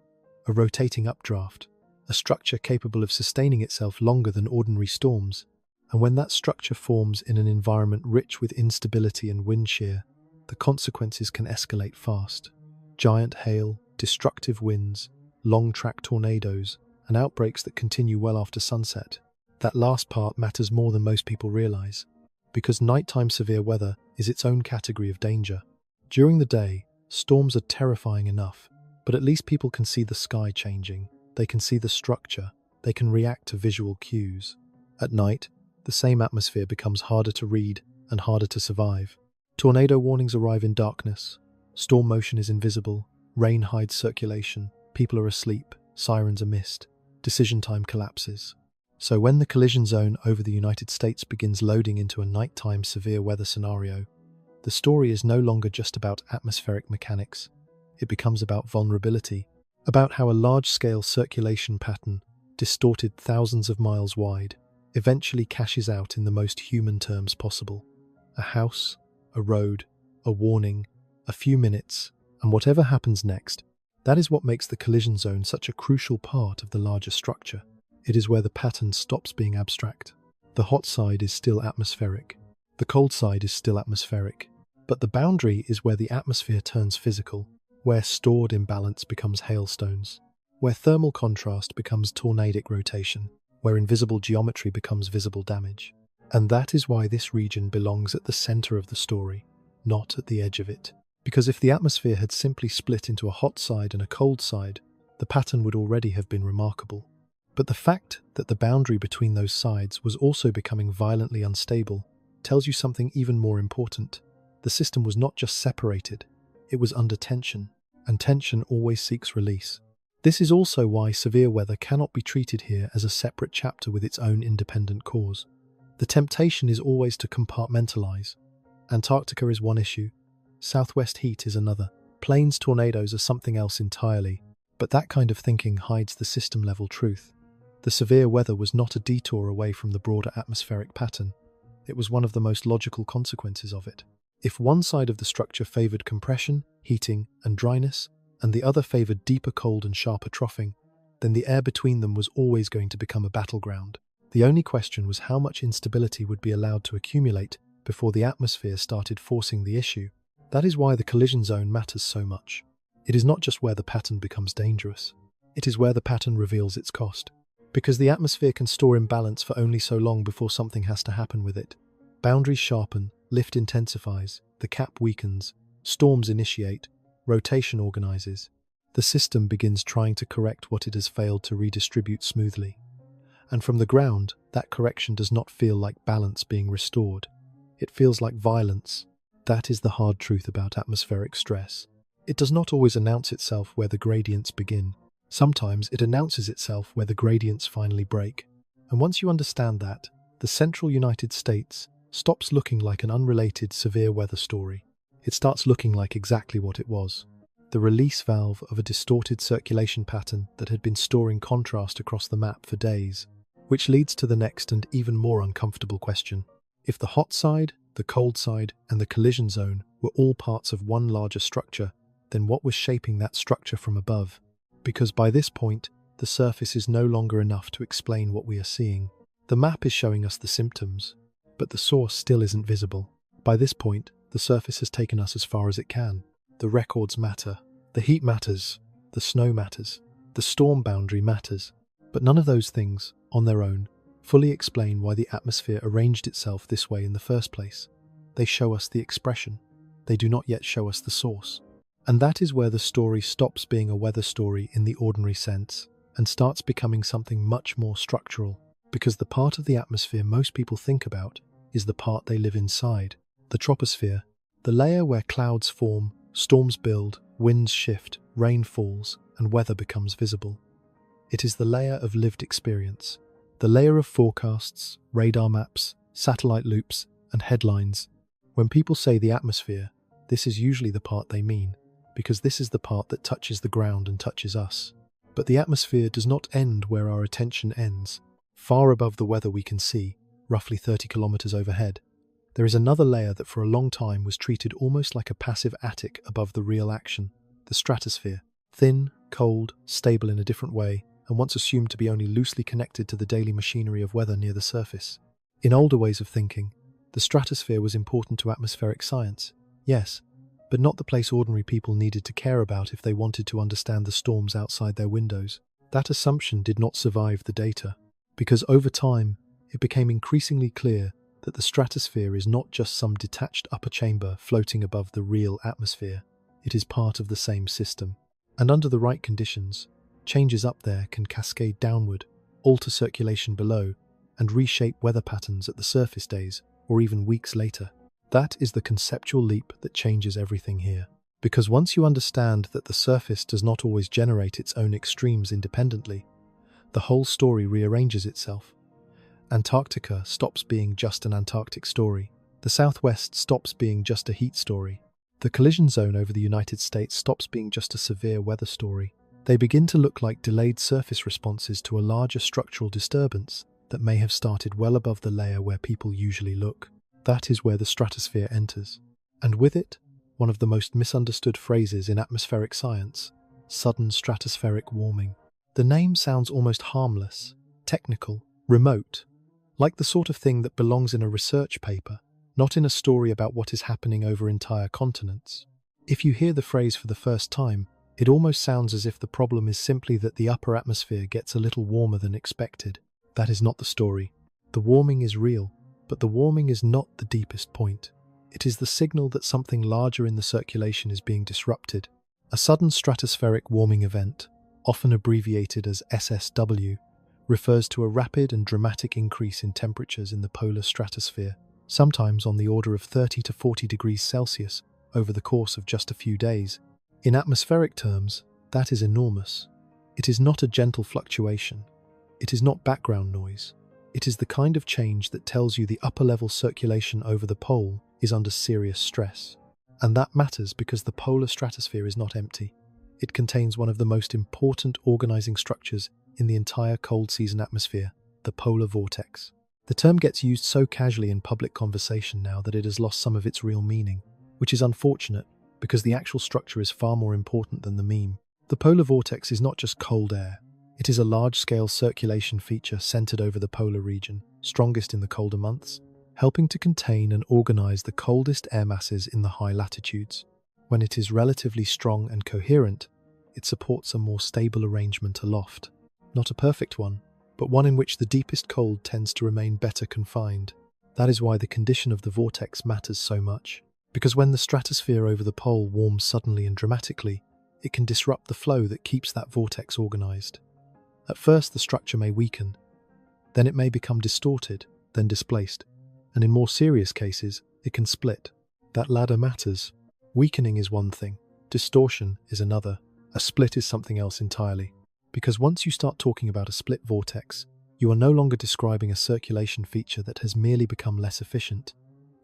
a rotating updraft, a structure capable of sustaining itself longer than ordinary storms. And when that structure forms in an environment rich with instability and wind shear, the consequences can escalate fast. Giant hail, destructive winds, long-track tornadoes, and outbreaks that continue well after sunset. That last part matters more than most people realize, because nighttime severe weather is its own category of danger. During the day, storms are terrifying enough, but at least people can see the sky changing, they can see the structure, they can react to visual cues. At night, the same atmosphere becomes harder to read and harder to survive. Tornado warnings arrive in darkness, storm motion is invisible, rain hides circulation, people are asleep, sirens are missed, decision time collapses. So when the collision zone over the United States begins loading into a nighttime severe weather scenario, the story is no longer just about atmospheric mechanics. It becomes about vulnerability, about how a large-scale circulation pattern, distorted thousands of miles wide, eventually cashes out in the most human terms possible. A house, a road, a warning, a few minutes, and whatever happens next, that is what makes the collision zone such a crucial part of the larger structure. It is where the pattern stops being abstract. The hot side is still atmospheric. The cold side is still atmospheric. But the boundary is where the atmosphere turns physical, where stored imbalance becomes hailstones, where thermal contrast becomes tornadic rotation, where invisible geometry becomes visible damage. And that is why this region belongs at the center of the story, not at the edge of it. Because if the atmosphere had simply split into a hot side and a cold side, the pattern would already have been remarkable. But the fact that the boundary between those sides was also becoming violently unstable tells you something even more important. The system was not just separated, it was under tension, and tension always seeks release. This is also why severe weather cannot be treated here as a separate chapter with its own independent cause. The temptation is always to compartmentalize. Antarctica is one issue, southwest heat is another, plains tornadoes are something else entirely, but that kind of thinking hides the system-level truth. The severe weather was not a detour away from the broader atmospheric pattern, it was one of the most logical consequences of it. If one side of the structure favored compression, heating, and dryness, and the other favored deeper cold and sharper troughing, then the air between them was always going to become a battleground. The only question was how much instability would be allowed to accumulate before the atmosphere started forcing the issue. That is why the collision zone matters so much. It is not just where the pattern becomes dangerous, it is where the pattern reveals its cost. Because the atmosphere can store imbalance for only so long before something has to happen with it. Boundaries sharpen, lift intensifies, the cap weakens, storms initiate, rotation organizes. The system begins trying to correct what it has failed to redistribute smoothly. And from the ground, that correction does not feel like balance being restored. It feels like violence. That is the hard truth about atmospheric stress. It does not always announce itself where the gradients begin. Sometimes it announces itself where the gradients finally break. And once you understand that, the central United States stops looking like an unrelated severe weather story. It starts looking like exactly what it was: the release valve of a distorted circulation pattern that had been storing contrast across the map for days. Which leads to the next and even more uncomfortable question. If the hot side, the cold side, and the collision zone were all parts of one larger structure, then what was shaping that structure from above? Because by this point, the surface is no longer enough to explain what we are seeing. The map is showing us the symptoms, but the source still isn't visible. By this point, the surface has taken us as far as it can. The records matter. The heat matters. The snow matters. The storm boundary matters. But none of those things, on their own, fully explain why the atmosphere arranged itself this way in the first place. They show us the expression. They do not yet show us the source. And that is where the story stops being a weather story in the ordinary sense and starts becoming something much more structural, because the part of the atmosphere most people think about is the part they live inside, the troposphere, the layer where clouds form, storms build, winds shift, rain falls, and weather becomes visible. It is the layer of lived experience, the layer of forecasts, radar maps, satellite loops, and headlines. When people say the atmosphere, this is usually the part they mean, because this is the part that touches the ground and touches us. But the atmosphere does not end where our attention ends. Far above the weather we can see, roughly 30 kilometers overhead, there is another layer that for a long time was treated almost like a passive attic above the real action, the stratosphere. Thin, cold, stable in a different way, and once assumed to be only loosely connected to the daily machinery of weather near the surface. In older ways of thinking, the stratosphere was important to atmospheric science, yes, but not the place ordinary people needed to care about if they wanted to understand the storms outside their windows. That assumption did not survive the data, because over time, it became increasingly clear that the stratosphere is not just some detached upper chamber floating above the real atmosphere. It is part of the same system. And under the right conditions, changes up there can cascade downward, alter circulation below, and reshape weather patterns at the surface days or even weeks later. That is the conceptual leap that changes everything here. Because once you understand that the surface does not always generate its own extremes independently, the whole story rearranges itself. Antarctica stops being just an Antarctic story. The Southwest stops being just a heat story. The collision zone over the United States stops being just a severe weather story. They begin to look like delayed surface responses to a larger structural disturbance that may have started well above the layer where people usually look. That is where the stratosphere enters. And with it, one of the most misunderstood phrases in atmospheric science: sudden stratospheric warming. The name sounds almost harmless, technical, remote, like the sort of thing that belongs in a research paper, not in a story about what is happening over entire continents. If you hear the phrase for the first time, it almost sounds as if the problem is simply that the upper atmosphere gets a little warmer than expected. That is not the story. The warming is real, but the warming is not the deepest point. It is the signal that something larger in the circulation is being disrupted. A sudden stratospheric warming event, often abbreviated as SSW, refers to a rapid and dramatic increase in temperatures in the polar stratosphere, sometimes on the order of 30 to 40 degrees Celsius over the course of just a few days. In atmospheric terms, that is enormous. It is not a gentle fluctuation. It is not background noise. It is the kind of change that tells you the upper-level circulation over the pole is under serious stress. And that matters because the polar stratosphere is not empty. It contains one of the most important organizing structures in the entire cold season atmosphere, the polar vortex. The term gets used so casually in public conversation now that it has lost some of its real meaning, which is unfortunate because the actual structure is far more important than the meme. The polar vortex is not just cold air. It is a large-scale circulation feature centered over the polar region, strongest in the colder months, helping to contain and organize the coldest air masses in the high latitudes. When it is relatively strong and coherent, it supports a more stable arrangement aloft. Not a perfect one, but one in which the deepest cold tends to remain better confined. That is why the condition of the vortex matters so much. Because when the stratosphere over the pole warms suddenly and dramatically, it can disrupt the flow that keeps that vortex organized. At first, the structure may weaken. Then it may become distorted, then displaced. And in more serious cases, it can split. That ladder matters. Weakening is one thing, distortion is another, a split is something else entirely. Because once you start talking about a split vortex, you are no longer describing a circulation feature that has merely become less efficient.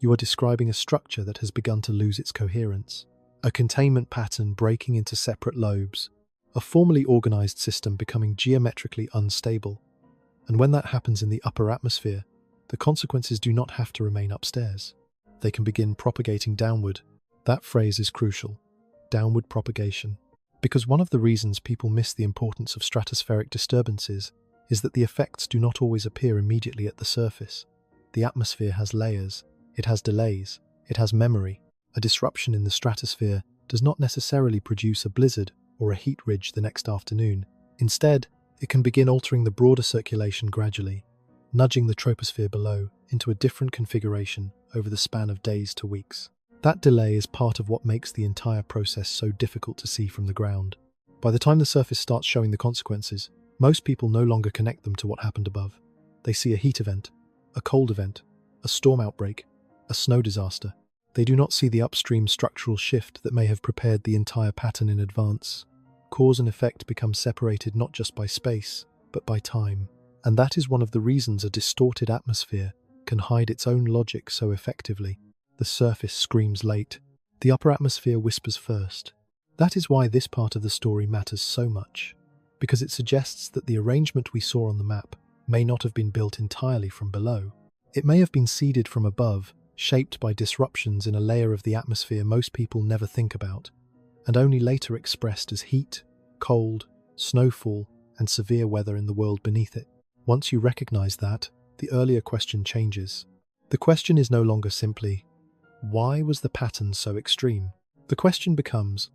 You are describing a structure that has begun to lose its coherence, a containment pattern breaking into separate lobes, a formally organized system becoming geometrically unstable. And when that happens in the upper atmosphere, the consequences do not have to remain upstairs. They can begin propagating downward. That phrase is crucial. Downward propagation. Because one of the reasons people miss the importance of stratospheric disturbances is that the effects do not always appear immediately at the surface. The atmosphere has layers, it has delays, it has memory. A disruption in the stratosphere does not necessarily produce a blizzard or a heat ridge the next afternoon. Instead, it can begin altering the broader circulation gradually, nudging the troposphere below into a different configuration over the span of days to weeks. That delay is part of what makes the entire process so difficult to see from the ground. By the time the surface starts showing the consequences, most people no longer connect them to what happened above. They see a heat event, a cold event, a storm outbreak, a snow disaster. They do not see the upstream structural shift that may have prepared the entire pattern in advance. Cause and effect become separated not just by space, but by time. And that is one of the reasons a distorted atmosphere can hide its own logic so effectively. The surface screams late. The upper atmosphere whispers first. That is why this part of the story matters so much, because it suggests that the arrangement we saw on the map may not have been built entirely from below. It may have been seeded from above, shaped by disruptions in a layer of the atmosphere most people never think about, and only later expressed as heat, cold, snowfall, and severe weather in the world beneath it. Once you recognize that, the earlier question changes. The question is no longer simply, why was the pattern so extreme? The question becomes,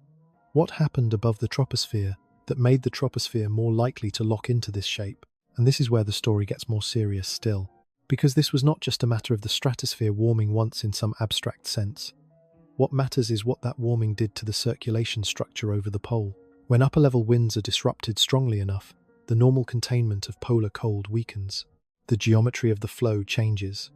what happened above the troposphere that made the troposphere more likely to lock into this shape? And this is where the story gets more serious still. Because this was not just a matter of the stratosphere warming once in some abstract sense. What matters is what that warming did to the circulation structure over the pole. When upper-level winds are disrupted strongly enough, the normal containment of polar cold weakens. The geometry of the flow changes.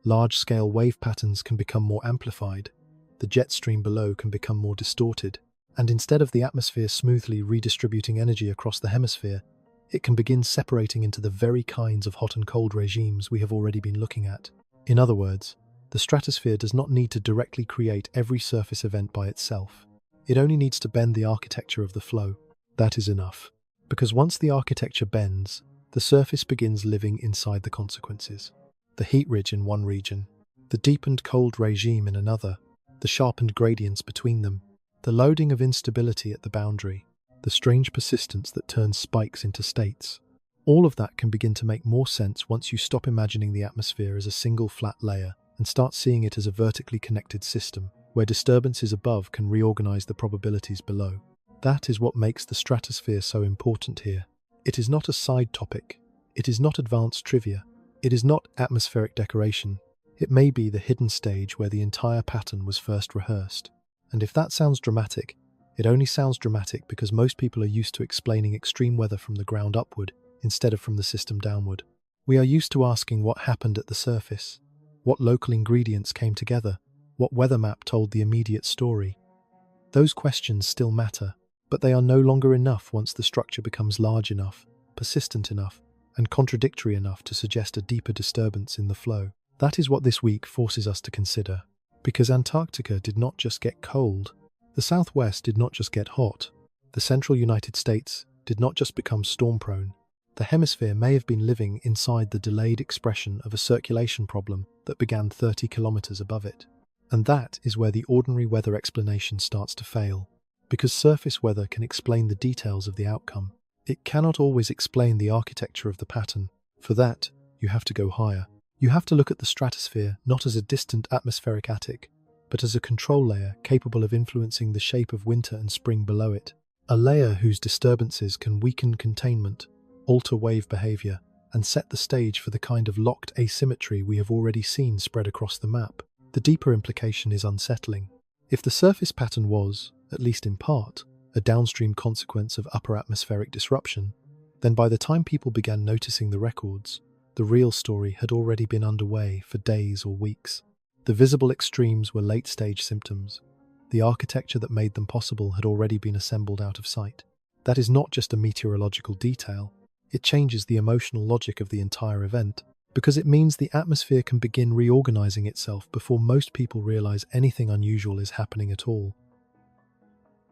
Large-scale wave patterns can become more amplified. The jet stream below can become more distorted. And instead of the atmosphere smoothly redistributing energy across the hemisphere, it can begin separating into the very kinds of hot and cold regimes we have already been looking at. In other words, the stratosphere does not need to directly create every surface event by itself. It only needs to bend the architecture of the flow. That is enough. Because once the architecture bends, the surface begins living inside the consequences. The heat ridge in one region, the deepened cold regime in another, the sharpened gradients between them, the loading of instability at the boundary, the strange persistence that turns spikes into states. All of that can begin to make more sense once you stop imagining the atmosphere as a single flat layer and start seeing it as a vertically connected system, where disturbances above can reorganize the probabilities below. That is what makes the stratosphere so important here. It is not a side topic. It is not advanced trivia. It is not atmospheric decoration. It may be the hidden stage where the entire pattern was first rehearsed. And if that sounds dramatic, it only sounds dramatic because most people are used to explaining extreme weather from the ground upward instead of from the system downward. We are used to asking what happened at the surface, what local ingredients came together, what weather map told the immediate story. Those questions still matter, but they are no longer enough once the structure becomes large enough, persistent enough, and contradictory enough to suggest a deeper disturbance in the flow. That is what this week forces us to consider. Because Antarctica did not just get cold, the Southwest did not just get hot, the central United States did not just become storm-prone. The hemisphere may have been living inside the delayed expression of a circulation problem that began 30 kilometers above it. And that is where the ordinary weather explanation starts to fail. Because surface weather can explain the details of the outcome, it cannot always explain the architecture of the pattern. For that, you have to go higher. You have to look at the stratosphere not as a distant atmospheric attic, but as a control layer capable of influencing the shape of winter and spring below it. A layer whose disturbances can weaken containment, alter wave behavior, and set the stage for the kind of locked asymmetry we have already seen spread across the map. The deeper implication is unsettling. If the surface pattern was, at least in part, a downstream consequence of upper atmospheric disruption, then by the time people began noticing the records, the real story had already been underway for days or weeks. The visible extremes were late-stage symptoms. The architecture that made them possible had already been assembled out of sight. That is not just a meteorological detail. It changes the emotional logic of the entire event, because it means the atmosphere can begin reorganizing itself before most people realize anything unusual is happening at all.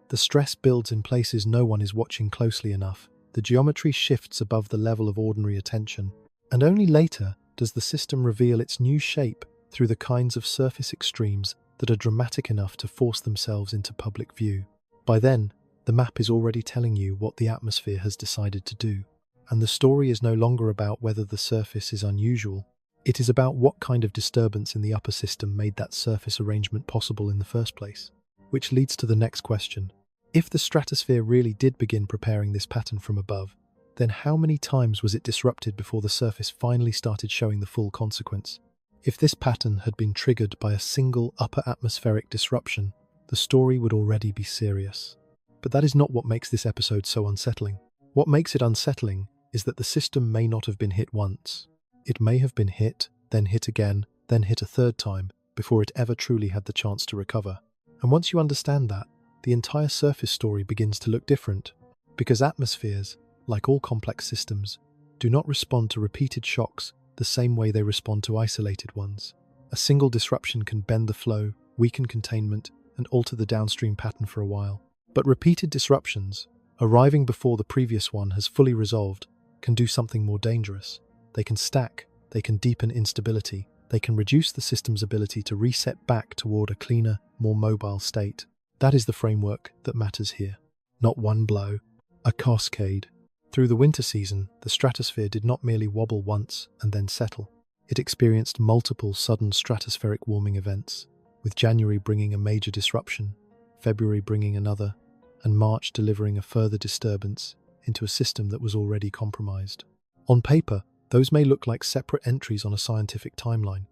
The stress builds in places no one is watching closely enough. The geometry shifts above the level of ordinary attention, and only later does the system reveal its new shape through the kinds of surface extremes that are dramatic enough to force themselves into public view. By then, the map is already telling you what the atmosphere has decided to do, and the story is no longer about whether the surface is unusual. It is about what kind of disturbance in the upper system made that surface arrangement possible in the first place. Which leads to the next question. If the stratosphere really did begin preparing this pattern from above, then how many times was it disrupted before the surface finally started showing the full consequence? If this pattern had been triggered by a single upper atmospheric disruption, the story would already be serious. But that is not what makes this episode so unsettling. What makes it unsettling is that the system may not have been hit once. It may have been hit, then hit again, then hit a third time, before it ever truly had the chance to recover. And once you understand that, the entire surface story begins to look different, because atmospheres, like all complex systems, do not respond to repeated shocks the same way they respond to isolated ones. A single disruption can bend the flow, weaken containment, and alter the downstream pattern for a while. But repeated disruptions, arriving before the previous one has fully resolved, can do something more dangerous. They can stack, they can deepen instability, they can reduce the system's ability to reset back toward a cleaner, more mobile state. That is the framework that matters here. Not one blow, a cascade. Through the winter season, the stratosphere did not merely wobble once and then settle. It experienced multiple sudden stratospheric warming events, with January bringing a major disruption, February bringing another, and March delivering a further disturbance into a system that was already compromised. On paper, those may look like separate entries on a scientific timeline.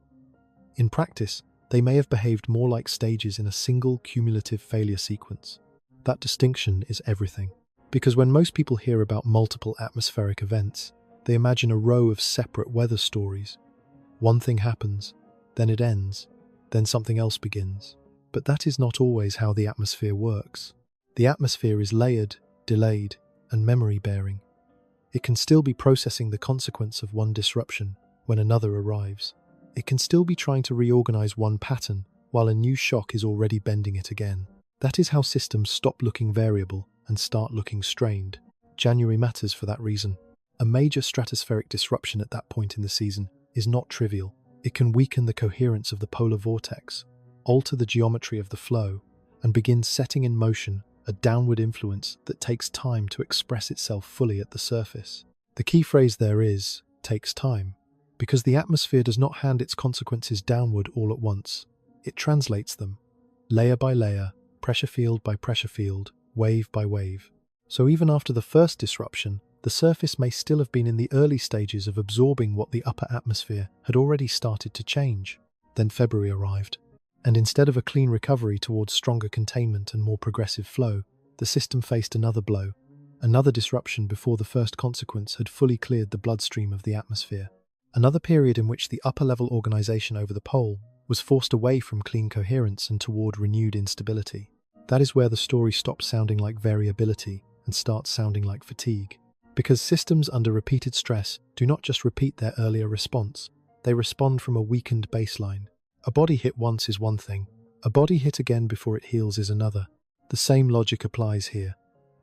In practice, they may have behaved more like stages in a single cumulative failure sequence. That distinction is everything. Because when most people hear about multiple atmospheric events, they imagine a row of separate weather stories. One thing happens, then it ends, then something else begins. But that is not always how the atmosphere works. The atmosphere is layered, delayed, and memory-bearing. It can still be processing the consequence of one disruption when another arrives. It can still be trying to reorganize one pattern while a new shock is already bending it again. That is how systems stop looking variable and start looking strained. January matters for that reason. A major stratospheric disruption at that point in the season is not trivial. It can weaken the coherence of the polar vortex, alter the geometry of the flow, and begin setting in motion a downward influence that takes time to express itself fully at the surface. The key phrase there is, takes time, because the atmosphere does not hand its consequences downward all at once. It translates them, layer by layer, pressure field by pressure field, wave by wave. So even after the first disruption, the surface may still have been in the early stages of absorbing what the upper atmosphere had already started to change. Then February arrived, and instead of a clean recovery towards stronger containment and more progressive flow, the system faced another blow, another disruption before the first consequence had fully cleared the bloodstream of the atmosphere. Another period in which the upper-level organization over the pole was forced away from clean coherence and toward renewed instability. That is where the story stops sounding like variability and starts sounding like fatigue. Because systems under repeated stress do not just repeat their earlier response, they respond from a weakened baseline. A body hit once is one thing, a body hit again before it heals is another. The same logic applies here.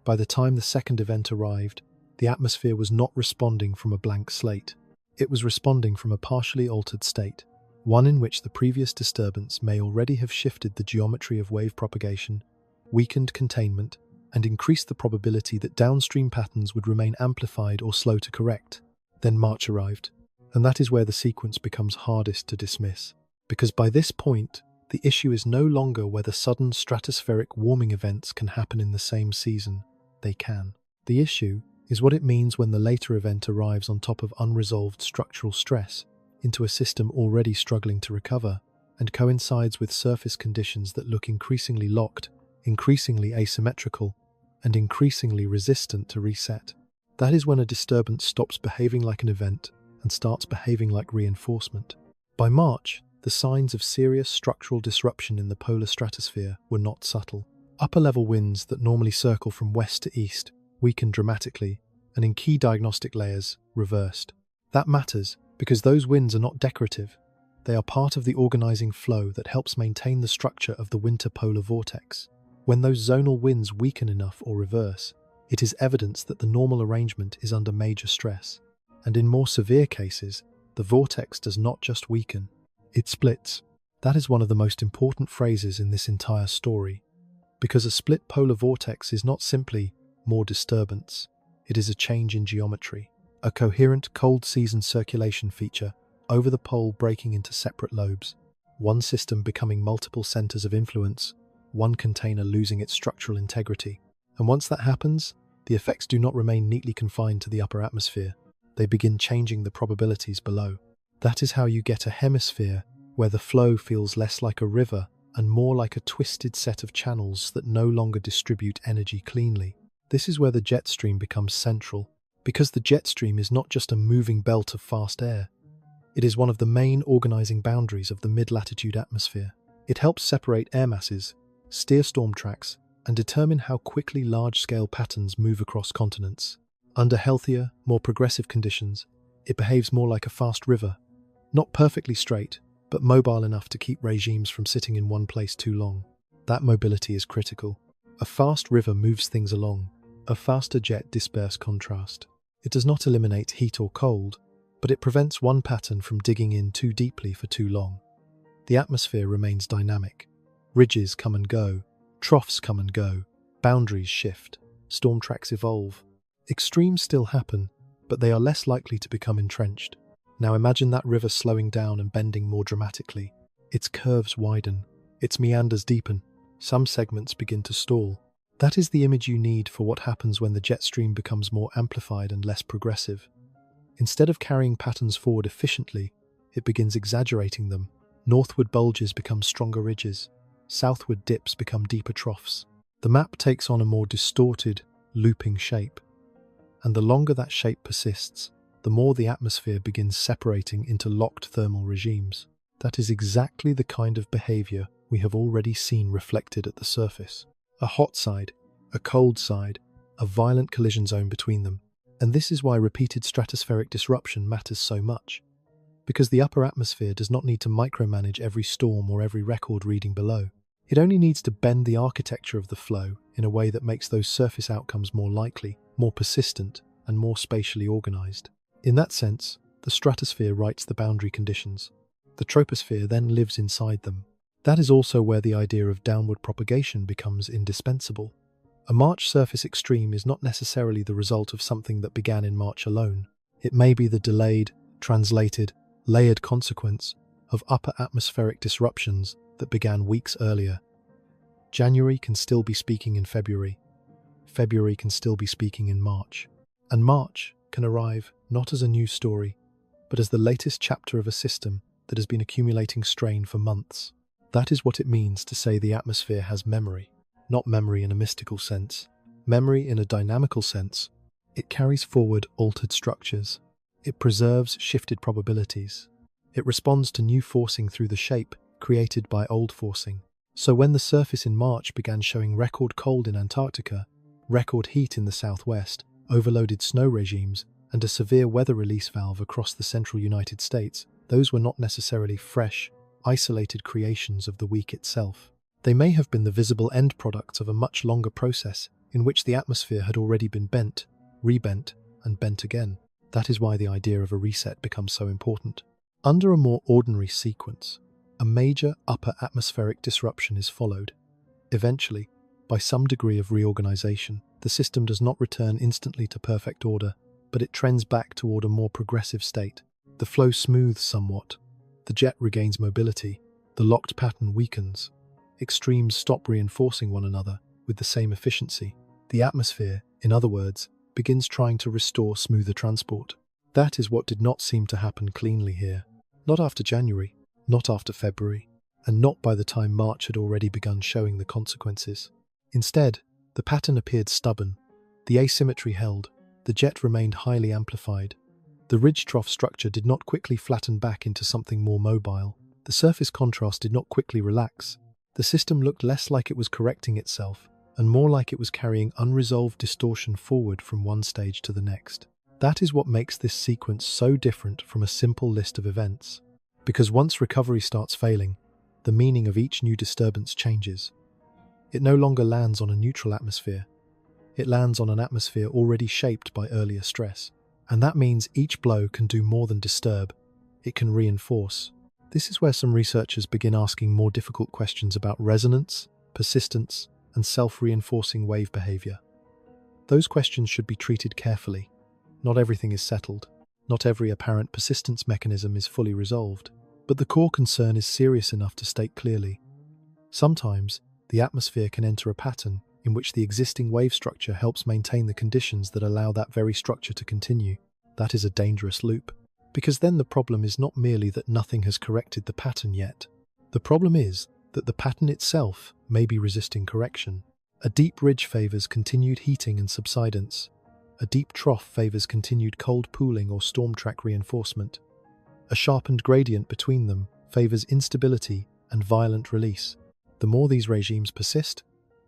By the time the second event arrived, the atmosphere was not responding from a blank slate. It was responding from a partially altered state, one in which the previous disturbance may already have shifted the geometry of wave propagation, weakened containment, and increased the probability that downstream patterns would remain amplified or slow to correct. Then March arrived, and that is where the sequence becomes hardest to dismiss. Because by this point, the issue is no longer whether sudden stratospheric warming events can happen in the same season. They can. The issue is what it means when the later event arrives on top of unresolved structural stress into a system already struggling to recover and coincides with surface conditions that look increasingly locked, increasingly asymmetrical, and increasingly resistant to reset. That is when a disturbance stops behaving like an event and starts behaving like reinforcement. By March, the signs of serious structural disruption in the polar stratosphere were not subtle. Upper-level winds that normally circle from west to east weakened dramatically, and in key diagnostic layers, reversed. That matters because those winds are not decorative. They are part of the organizing flow that helps maintain the structure of the winter polar vortex. When those zonal winds weaken enough or reverse, it is evidence that the normal arrangement is under major stress. And in more severe cases, the vortex does not just weaken, it splits. That is one of the most important phrases in this entire story, because a split polar vortex is not simply more disturbance, it is a change in geometry, a coherent cold season circulation feature over the pole breaking into separate lobes, one system becoming multiple centers of influence, one container losing its structural integrity. And once that happens, the effects do not remain neatly confined to the upper atmosphere. They begin changing the probabilities below. That is how you get a hemisphere where the flow feels less like a river and more like a twisted set of channels that no longer distribute energy cleanly. This is where the jet stream becomes central, because the jet stream is not just a moving belt of fast air. It is one of the main organizing boundaries of the mid-latitude atmosphere. It helps separate air masses, steer storm tracks, and determine how quickly large-scale patterns move across continents. Under healthier, more progressive conditions, it behaves more like a fast river, not perfectly straight, but mobile enough to keep regimes from sitting in one place too long. That mobility is critical. A fast river moves things along. A faster jet disperses contrast. It does not eliminate heat or cold, but it prevents one pattern from digging in too deeply for too long. The atmosphere remains dynamic. Ridges come and go, troughs come and go, boundaries shift, storm tracks evolve. Extremes still happen, but they are less likely to become entrenched. Now imagine that river slowing down and bending more dramatically. Its curves widen, its meanders deepen, some segments begin to stall. That is the image you need for what happens when the jet stream becomes more amplified and less progressive. Instead of carrying patterns forward efficiently, it begins exaggerating them. Northward bulges become stronger ridges, southward dips become deeper troughs. The map takes on a more distorted, looping shape. And the longer that shape persists, the more the atmosphere begins separating into locked thermal regimes. That is exactly the kind of behavior we have already seen reflected at the surface. A hot side, a cold side, a violent collision zone between them. And this is why repeated stratospheric disruption matters so much. Because the upper atmosphere does not need to micromanage every storm or every record reading below. It only needs to bend the architecture of the flow in a way that makes those surface outcomes more likely, more persistent, and more spatially organized. In that sense, the stratosphere writes the boundary conditions. The troposphere then lives inside them. That is also where the idea of downward propagation becomes indispensable. A March surface extreme is not necessarily the result of something that began in March alone. It may be the delayed, translated, layered consequence of upper atmospheric disruptions that began weeks earlier. January can still be speaking in February. February can still be speaking in March. And March can arrive not as a new story, but as the latest chapter of a system that has been accumulating strain for months. That is what it means to say the atmosphere has memory. Not memory in a mystical sense, memory in a dynamical sense. It carries forward altered structures. It preserves shifted probabilities. It responds to new forcing through the shape created by old forcing. So when the surface in March began showing record cold in Antarctica, record heat in the southwest, overloaded snow regimes, and a severe weather release valve across the central United States, those were not necessarily fresh, isolated creations of the week itself. They may have been the visible end products of a much longer process in which the atmosphere had already been bent, rebent, and bent again. That is why the idea of a reset becomes so important. Under a more ordinary sequence, a major upper atmospheric disruption is followed. Eventually, by some degree of reorganization, the system does not return instantly to perfect order, but it trends back toward a more progressive state. The flow smooths somewhat. The jet regains mobility. The locked pattern weakens. Extremes stop reinforcing one another with the same efficiency. The atmosphere, in other words, begins trying to restore smoother transport. That is what did not seem to happen cleanly here. Not after January, not after February, and not by the time March had already begun showing the consequences. Instead, the pattern appeared stubborn. The asymmetry held. The jet remained highly amplified. The ridge-trough structure did not quickly flatten back into something more mobile. The The surface contrast did not quickly relax. The system looked less like it was correcting itself, and more like it was carrying unresolved distortion forward from one stage to the next. That is what makes this sequence so different from a simple list of events. Because once recovery starts failing, the meaning of each new disturbance changes. It no longer lands on a neutral atmosphere. It lands on an atmosphere already shaped by earlier stress. And that means each blow can do more than disturb. It can reinforce. This is where some researchers begin asking more difficult questions about resonance, persistence, and self-reinforcing wave behavior. Those questions should be treated carefully. Not everything is settled. Not every apparent persistence mechanism is fully resolved. But the core concern is serious enough to state clearly. Sometimes, the atmosphere can enter a pattern in which the existing wave structure helps maintain the conditions that allow that very structure to continue. That is a dangerous loop. Because then the problem is not merely that nothing has corrected the pattern yet. The problem is that the pattern itself may be resisting correction. A deep ridge favors continued heating and subsidence. A deep trough favors continued cold pooling or storm track reinforcement. A sharpened gradient between them favors instability and violent release. The more these regimes persist,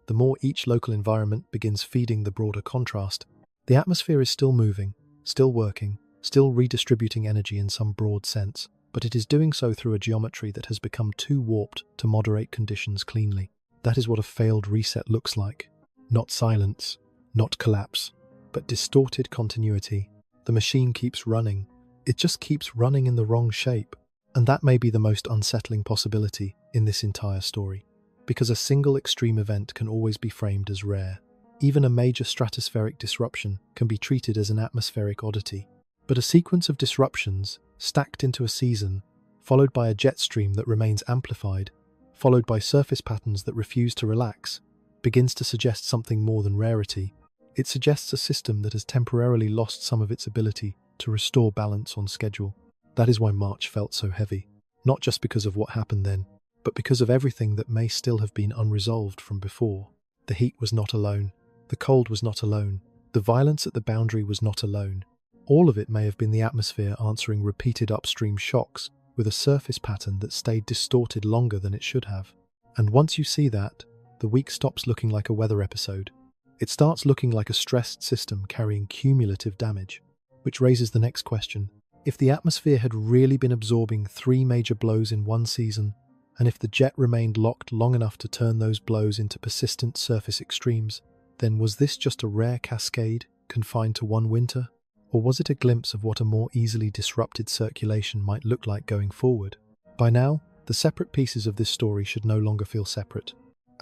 the more each local environment begins feeding the broader contrast. The atmosphere is still moving, still working, still redistributing energy in some broad sense, but it is doing so through a geometry that has become too warped to moderate conditions cleanly. That is what a failed reset looks like. Not silence, not collapse, but distorted continuity. The machine keeps running. It just keeps running in the wrong shape. And that may be the most unsettling possibility in this entire story. Because a single extreme event can always be framed as rare. Even a major stratospheric disruption can be treated as an atmospheric oddity. But a sequence of disruptions, stacked into a season, followed by a jet stream that remains amplified, followed by surface patterns that refuse to relax, begins to suggest something more than rarity. It suggests a system that has temporarily lost some of its ability to restore balance on schedule. That is why March felt so heavy. Not just because of what happened then, but because of everything that may still have been unresolved from before. The heat was not alone. The cold was not alone. The violence at the boundary was not alone. All of it may have been the atmosphere answering repeated upstream shocks with a surface pattern that stayed distorted longer than it should have. And once you see that, the week stops looking like a weather episode. It starts looking like a stressed system carrying cumulative damage. Which raises the next question. If the atmosphere had really been absorbing 3 major blows in one season, and if the jet remained locked long enough to turn those blows into persistent surface extremes, then was this just a rare cascade confined to one winter? Or was it a glimpse of what a more easily disrupted circulation might look like going forward? By now, the separate pieces of this story should no longer feel separate.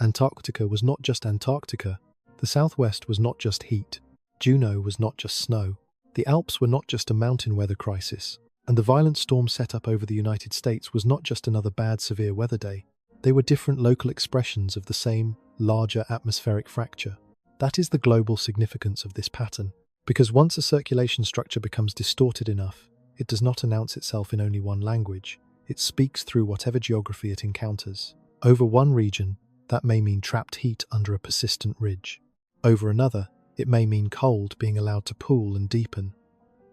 Antarctica was not just Antarctica. The Southwest was not just heat. Juneau was not just snow. The Alps were not just a mountain weather crisis. And the violent storm set up over the United States was not just another bad severe weather day. They were different local expressions of the same, larger atmospheric fracture. That is the global significance of this pattern. Because once a circulation structure becomes distorted enough, it does not announce itself in only one language. It speaks through whatever geography it encounters. Over one region, that may mean trapped heat under a persistent ridge. Over another, it may mean cold being allowed to pool and deepen.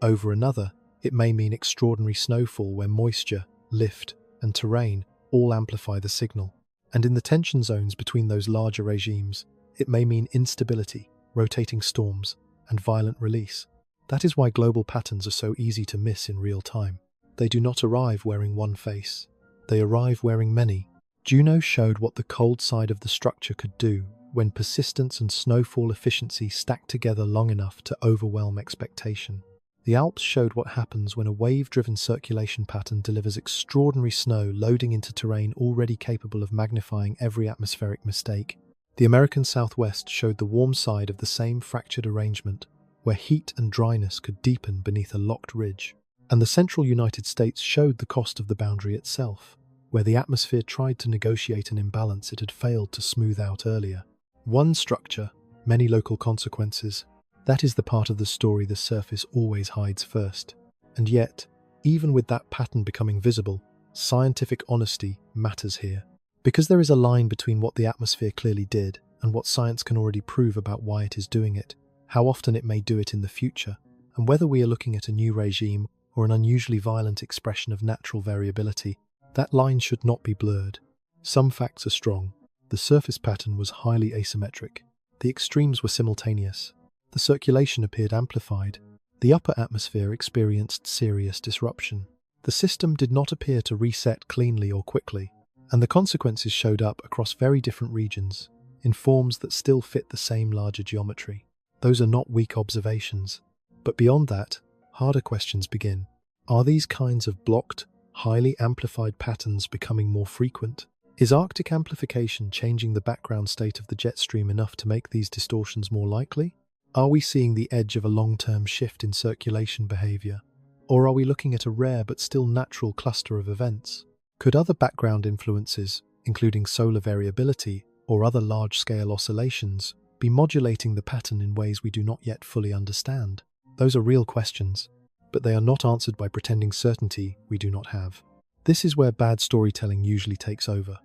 Over another, it may mean extraordinary snowfall where moisture, lift, and terrain all amplify the signal. And in the tension zones between those larger regimes, it may mean instability, rotating storms, and violent release. That is why global patterns are so easy to miss in real time. They do not arrive wearing one face. They arrive wearing many. Juneau showed what the cold side of the structure could do when persistence and snowfall efficiency stacked together long enough to overwhelm expectation. The Alps showed what happens when a wave-driven circulation pattern delivers extraordinary snow loading into terrain already capable of magnifying every atmospheric mistake. The American Southwest showed the warm side of the same fractured arrangement, where heat and dryness could deepen beneath a locked ridge. And the central United States showed the cost of the boundary itself, where the atmosphere tried to negotiate an imbalance it had failed to smooth out earlier. One structure, many local consequences. That is the part of the story the surface always hides first. And yet, even with that pattern becoming visible, scientific honesty matters here. Because there is a line between what the atmosphere clearly did and what science can already prove about why it is doing it, how often it may do it in the future, and whether we are looking at a new regime or an unusually violent expression of natural variability, That line should not be blurred. Some facts are strong. The surface pattern was highly asymmetric. The extremes were simultaneous. The circulation appeared amplified. The upper atmosphere experienced serious disruption. The system did not appear to reset cleanly or quickly, and the consequences showed up across very different regions, in forms that still fit the same larger geometry. Those are not weak observations. But beyond that, harder questions begin. Are these kinds of blocked, highly amplified patterns becoming more frequent? Is Arctic amplification changing the background state of the jet stream enough to make these distortions more likely? Are we seeing the edge of a long-term shift in circulation behavior? Or are we looking at a rare but still natural cluster of events? Could other background influences, including solar variability or other large-scale oscillations, be modulating the pattern in ways we do not yet fully understand? Those are real questions, but they are not answered by pretending certainty we do not have. This is where bad storytelling usually takes over.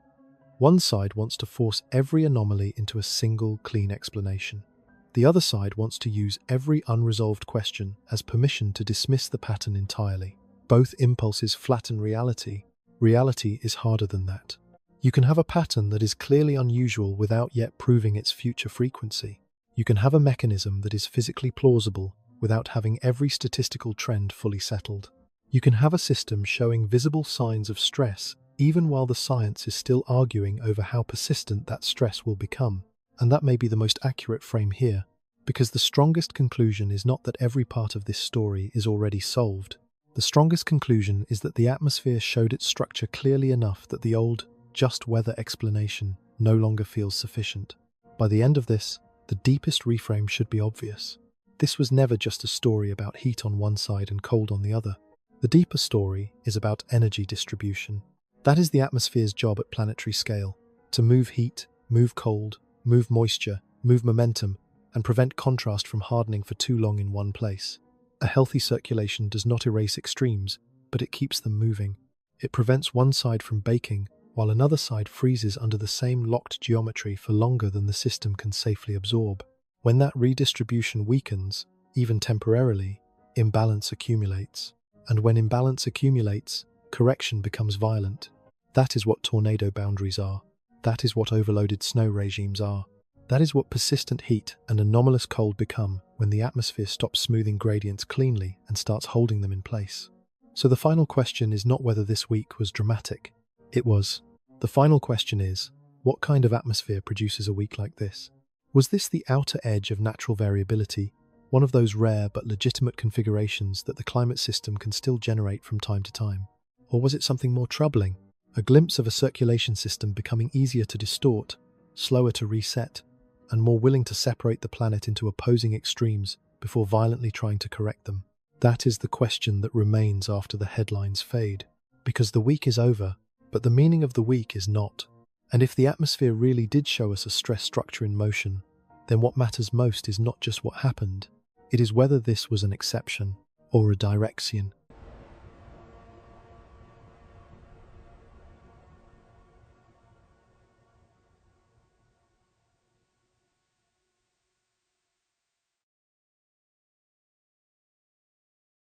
One side wants to force every anomaly into a single, clean explanation. The other side wants to use every unresolved question as permission to dismiss the pattern entirely. Both impulses flatten reality. Reality is harder than that. You can have a pattern that is clearly unusual without yet proving its future frequency. You can have a mechanism that is physically plausible without having every statistical trend fully settled. You can have a system showing visible signs of stress even while the science is still arguing over how persistent that stress will become. And that may be the most accurate frame here, because the strongest conclusion is not that every part of this story is already solved. The strongest conclusion is that the atmosphere showed its structure clearly enough that the old, just weather explanation no longer feels sufficient. By the end of this, the deepest reframe should be obvious. This was never just a story about heat on one side and cold on the other. The deeper story is about energy distribution. That is the atmosphere's job at planetary scale: to move heat, move cold, move moisture, move momentum, and prevent contrast from hardening for too long in one place. A healthy circulation does not erase extremes, but it keeps them moving. It prevents one side from baking, while another side freezes under the same locked geometry for longer than the system can safely absorb. When that redistribution weakens, even temporarily, imbalance accumulates. And when imbalance accumulates, correction becomes violent. That is what tornado boundaries are. That is what overloaded snow regimes are. That is what persistent heat and anomalous cold become when the atmosphere stops smoothing gradients cleanly and starts holding them in place. So the final question is not whether this week was dramatic. It was. The final question is, what kind of atmosphere produces a week like this? Was this the outer edge of natural variability, one of those rare but legitimate configurations that the climate system can still generate from time to time? Or was it something more troubling, a glimpse of a circulation system becoming easier to distort, slower to reset, and more willing to separate the planet into opposing extremes before violently trying to correct them? That is the question that remains after the headlines fade. Because the week is over, but the meaning of the week is not. And if the atmosphere really did show us a stress structure in motion, then what matters most is not just what happened, it is whether this was an exception or a direction.